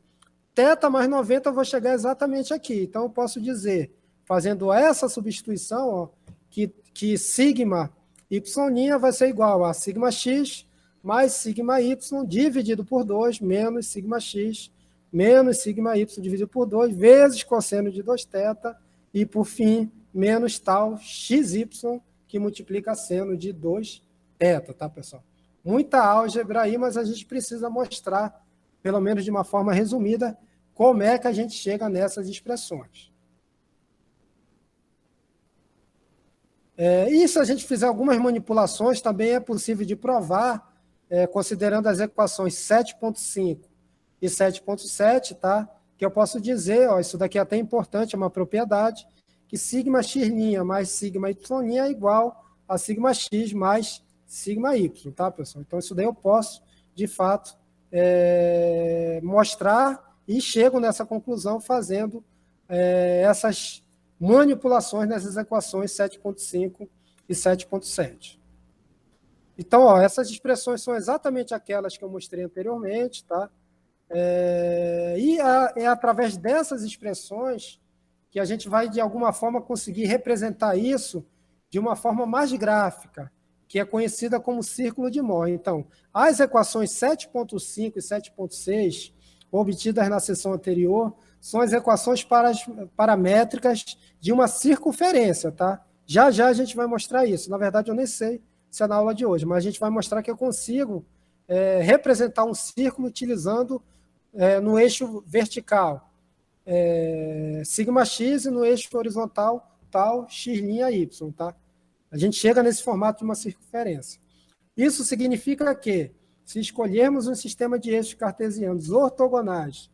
θ mais 90 eu vou chegar exatamente aqui. Então, eu posso dizer, fazendo essa substituição, ó, que sigma y' vai ser igual a sigma x mais sigma y dividido por 2 menos sigma x menos sigma y dividido por 2 vezes cosseno de 2θ e, por fim, menos tal xy que multiplica seno de 2θ, tá, pessoal? Muita álgebra aí, mas a gente precisa mostrar, pelo menos de uma forma resumida, como é que a gente chega nessas expressões. E se a gente fizer algumas manipulações, também é possível de provar, considerando as equações 7,5 e 7,7, tá? Que eu posso dizer, ó, isso daqui é até importante, é uma propriedade, que sigma x' mais sigma y' é igual a sigma x mais sigma y, tá, pessoal? Então, isso daí eu posso, de fato, mostrar e chego nessa conclusão fazendo essas manipulações nessas equações 7,5 e 7,7. Então, ó, essas expressões são exatamente aquelas que eu mostrei anteriormente, tá? E é através dessas expressões que a gente vai, de alguma forma, conseguir representar isso de uma forma mais gráfica, que é conhecida como círculo de Mohr. Então, as equações 7,5 e 7,6, obtidas na seção anterior, são as equações paramétricas de uma circunferência, tá? Já já a gente vai mostrar isso. Na verdade, eu nem sei se é na aula de hoje, mas a gente vai mostrar que eu consigo representar um círculo utilizando no eixo vertical sigma x e no eixo horizontal tal x' y, tá? A gente chega nesse formato de uma circunferência. Isso significa que, se escolhermos um sistema de eixos cartesianos ortogonais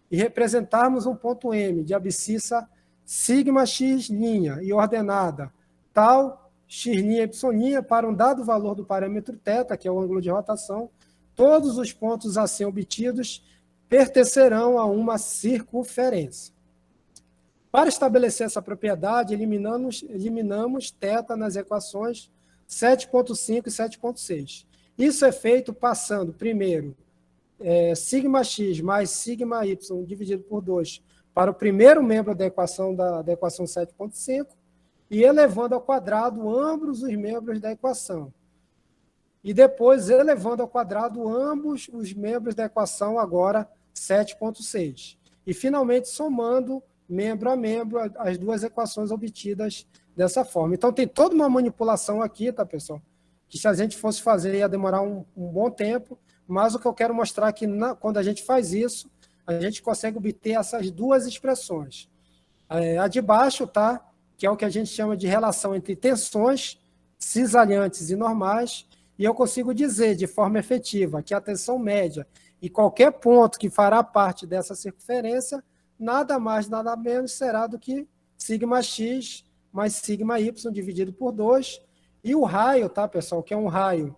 e representarmos um ponto M de abscissa sigma x' e ordenada tal x' y' para um dado valor do parâmetro θ, que é o ângulo de rotação, todos os pontos assim obtidos pertencerão a uma circunferência. Para estabelecer essa propriedade, eliminamos θ nas equações 7,5 e 7,6. Isso é feito passando, primeiro, sigma x mais sigma y dividido por 2 para o primeiro membro da equação 7,5 e elevando ao quadrado ambos os membros da equação. E depois elevando ao quadrado ambos os membros da equação agora 7,6. E finalmente somando membro a membro as duas equações obtidas dessa forma. Então tem toda uma manipulação aqui, tá, pessoal? Que se a gente fosse fazer ia demorar um bom tempo, mas o que eu quero mostrar é que quando a gente faz isso, a gente consegue obter essas duas expressões. A de baixo, tá? Que é o que a gente chama de relação entre tensões cisalhantes e normais, e eu consigo dizer de forma efetiva que a tensão média e qualquer ponto que fará parte dessa circunferência, nada mais, nada menos será do que sigma x mais sigma y dividido por 2, e o raio, tá, pessoal, que é um raio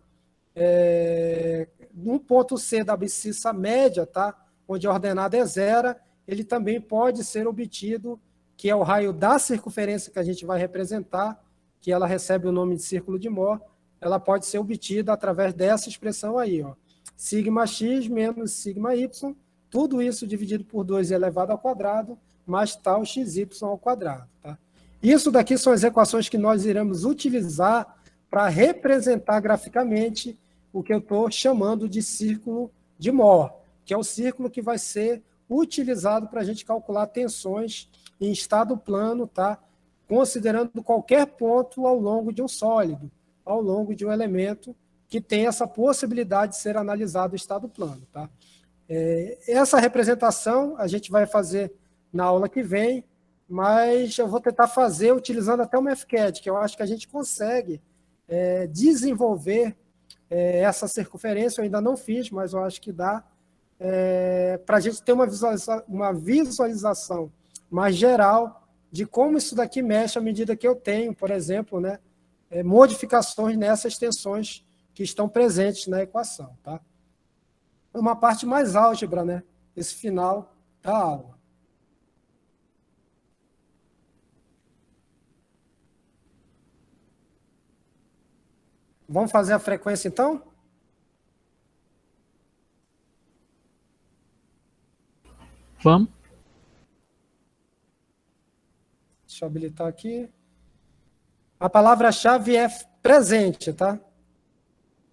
num ponto C da abscissa média, tá, onde a ordenada é zero, ele também pode ser obtido, que é o raio da circunferência que a gente vai representar, que ela recebe o nome de círculo de Mohr, ela pode ser obtida através dessa expressão aí, ó, sigma x menos sigma y, tudo isso dividido por 2 elevado ao quadrado, mais tal xy ao quadrado. Tá? Isso daqui são as equações que nós iremos utilizar para representar graficamente o que eu estou chamando de círculo de Mohr, que é o círculo que vai ser utilizado para a gente calcular tensões em estado plano, tá? Considerando qualquer ponto ao longo de um sólido, ao longo de um elemento que tem essa possibilidade de ser analisado em estado plano. Tá? Essa representação a gente vai fazer na aula que vem, mas eu vou tentar fazer utilizando até o MathCAD, que eu acho que a gente consegue desenvolver essa circunferência. Eu ainda não fiz, mas eu acho que dá para a gente ter uma visualização mais geral de como isso daqui mexe à medida que eu tenho, por exemplo, né, modificações nessas tensões que estão presentes na equação. Tá? Uma parte mais álgebra, né, esse final da aula. Vamos fazer a frequência, então? Vamos. Deixa eu habilitar aqui. A palavra-chave é presente, tá?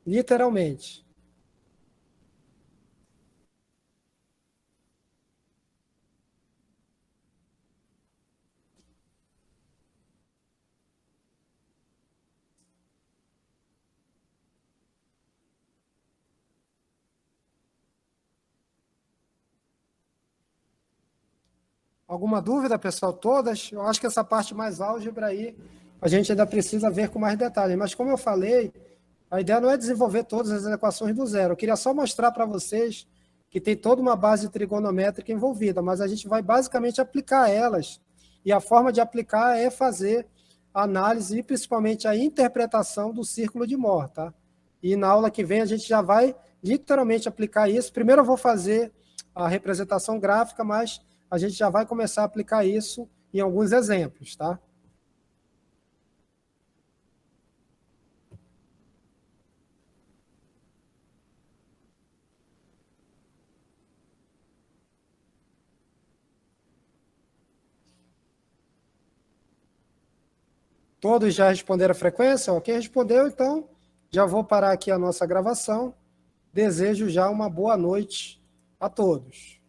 Literalmente. Alguma dúvida, pessoal? Todas? Eu acho que essa parte mais álgebra aí, a gente ainda precisa ver com mais detalhes. Mas como eu falei, a ideia não é desenvolver todas as equações do zero. Eu queria só mostrar para vocês que tem toda uma base trigonométrica envolvida, mas a gente vai basicamente aplicar elas. E a forma de aplicar é fazer a análise e principalmente a interpretação do círculo de Mohr. Tá? E na aula que vem a gente já vai literalmente aplicar isso. Primeiro eu vou fazer a representação gráfica, mas a gente já vai começar a aplicar isso em alguns exemplos, tá? Todos já responderam a frequência? Quem respondeu, então, já vou parar aqui a nossa gravação. Desejo já uma boa noite a todos.